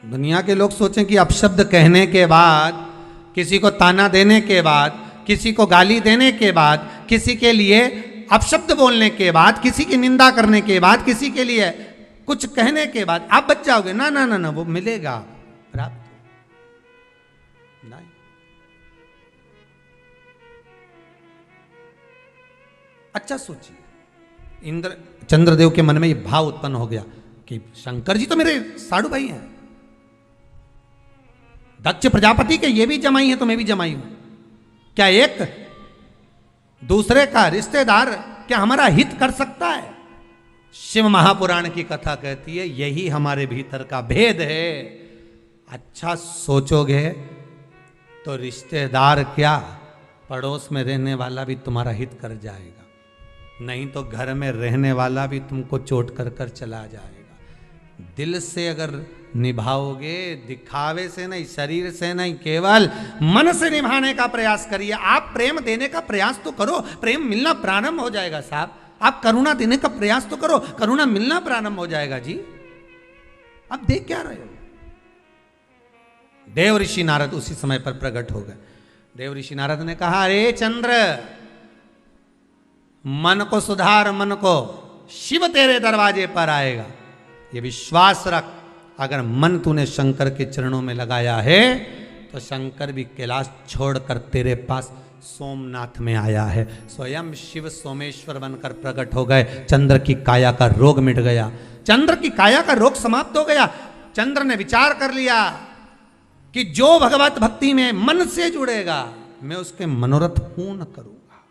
दुनिया के लोग सोचें कि अपशब्द कहने के बाद, किसी को ताना देने के बाद, किसी को गाली देने के बाद, किसी के लिए अपशब्द बोलने के बाद, किसी की निंदा करने के बाद, किसी के लिए कुछ कहने के बाद आप बच जाओगे। ना ना ना ना, वो मिलेगा प्राप्त नहीं। अच्छा सोचिए, इंद्र चंद्रदेव के मन में ये भाव उत्पन्न हो गया कि शंकर जी तो मेरे साधु भाई हैं, दक्ष प्रजापति के ये भी जमाई है तो मैं भी जमाई हूं, क्या एक दूसरे का रिश्तेदार क्या हमारा हित कर सकता है? शिव महापुराण की कथा कहती है यही हमारे भीतर का भेद है। अच्छा सोचोगे तो रिश्तेदार क्या, पड़ोस में रहने वाला भी तुम्हारा हित कर जाएगा, नहीं तो घर में रहने वाला भी तुमको चोट कर कर चला जाएगा। दिल से अगर निभाओगे, दिखावे से नहीं, शरीर से नहीं, केवल मन से निभाने का प्रयास करिए। आप प्रेम देने का प्रयास तो करो, प्रेम मिलना प्रारंभ हो जाएगा साहब। आप करुणा देने का प्रयास तो करो, करुणा मिलना प्रारंभ हो जाएगा जी। आप देख क्या रहे हो? देव ऋषि नारद उसी समय पर प्रकट हो गए। देव ऋषि नारद ने कहा, अरे चंद्र, मन को सुधार, मन को, शिव तेरे दरवाजे पर आएगा। ये विश्वास रख, अगर मन तूने शंकर के चरणों में लगाया है तो शंकर भी कैलाश छोड़कर तेरे पास सोमनाथ में आया है। स्वयं शिव सोमेश्वर बनकर प्रकट हो गए। चंद्र की काया का रोग मिट गया, चंद्र की काया का रोग समाप्त हो गया। चंद्र ने विचार कर लिया कि जो भगवत भक्ति में मन से जुड़ेगा मैं उसके मनोरथ पूर्ण करूंगा।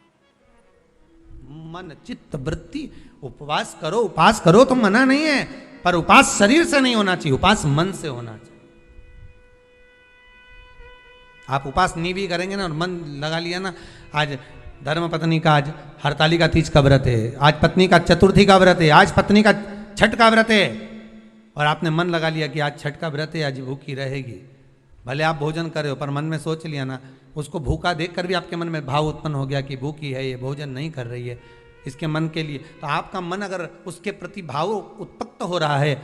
मन चित्त वृत्ति, उपवास करो, उपास करो तो मना नहीं है, पर उपास शरीर से नहीं होना चाहिए, उपास मन से होना चाहिए। आप उपास नहीं भी करेंगे ना और मन लगा लिया ना, आज धर्म पत्नी का आज हरतालिका तीज का व्रत है, आज पत्नी का चतुर्थी का व्रत है, आज पत्नी का छठ का व्रत है, और आपने मन लगा लिया कि आज छठ का व्रत है, आज भूखी रहेगी। भले आप भोजन कर रहे हो पर मन में सोच लिया ना, उसको भूखा देखकर भी आपके मन में भाव उत्पन्न हो गया कि भूखी है, ये भोजन नहीं कर रही है, इसके मन के लिए, तो आपका मन अगर उसके प्रति भाव उत्पन्न हो रहा है,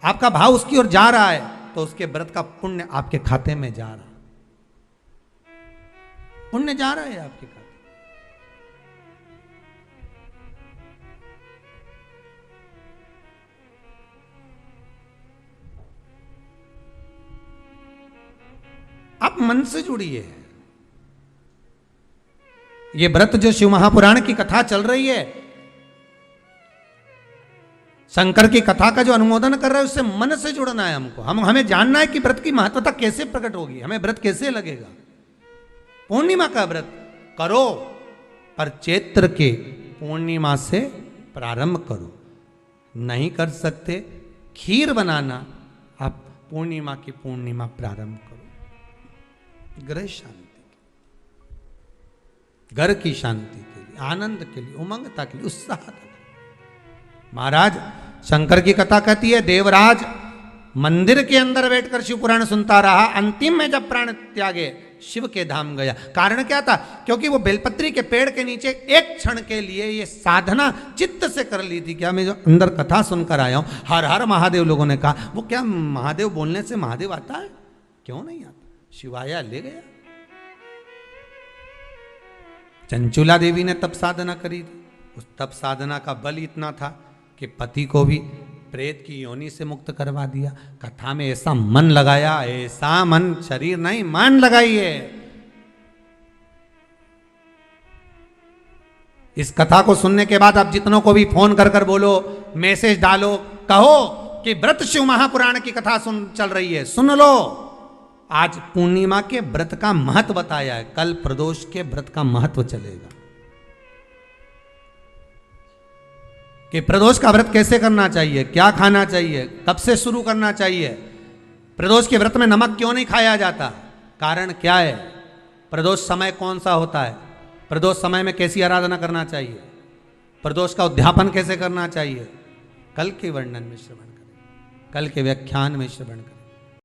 आपका भाव उसकी ओर जा रहा है, तो उसके व्रत का पुण्य आपके खाते में जा रहा है, पुण्य जा रहा है आपके खाते। आप मन से जुड़िए। ये व्रत जो शिव महापुराण की कथा चल रही है, शंकर की कथा का जो अनुमोदन कर रहा है, उससे मन से जुड़ना है हमको। हमें जानना है कि व्रत की महत्वता कैसे प्रकट होगी, हमें व्रत कैसे लगेगा। पूर्णिमा का व्रत करो, पर चैत्र के पूर्णिमा से प्रारंभ करो। नहीं कर सकते, खीर बनाना, आप पूर्णिमा की पूर्णिमा प्रारंभ करो। गृह शांति, घर की शांति के लिए, आनंद के लिए, उमंगता के लिए, उत्साह। महाराज शंकर की कथा कहती है, देवराज मंदिर के अंदर बैठकर शिव पुराण सुनता रहा, अंतिम में जब प्राण त्यागे शिव के धाम गया। कारण क्या था? क्योंकि वो बेलपत्री के पेड़ के नीचे एक क्षण के लिए ये साधना चित्त से कर ली थी। क्या मैं जो अंदर कथा सुनकर आया हूं, हर हर महादेव लोगों ने कहा, वो क्या महादेव बोलने से महादेव आता है? क्यों नहीं आता? शिवाया ले गया। चंचुला देवी ने तप साधना करी थी, उस तप साधना का बल इतना था कि पति को भी प्रेत की योनि से मुक्त करवा दिया। कथा में ऐसा मन लगाया, ऐसा मन, शरीर नहीं मन लगाइए। इस कथा को सुनने के बाद आप जितनों को भी फोन कर कर बोलो, मैसेज डालो, कहो कि व्रत शिव महापुराण की कथा चल रही है, सुन लो। आज पूर्णिमा के व्रत का महत्व बताया है, कल प्रदोष के व्रत का महत्व चलेगा कि प्रदोष का व्रत कैसे करना चाहिए, क्या खाना चाहिए, कब से शुरू करना चाहिए। प्रदोष के व्रत में नमक क्यों नहीं खाया जाता, कारण क्या है, प्रदोष समय कौन सा होता है, प्रदोष समय में कैसी आराधना करना चाहिए, प्रदोष का उद्यापन कैसे करना चाहिए, कल के वर्णन में श्रवण करें, कल के व्याख्यान में श्रवण करें।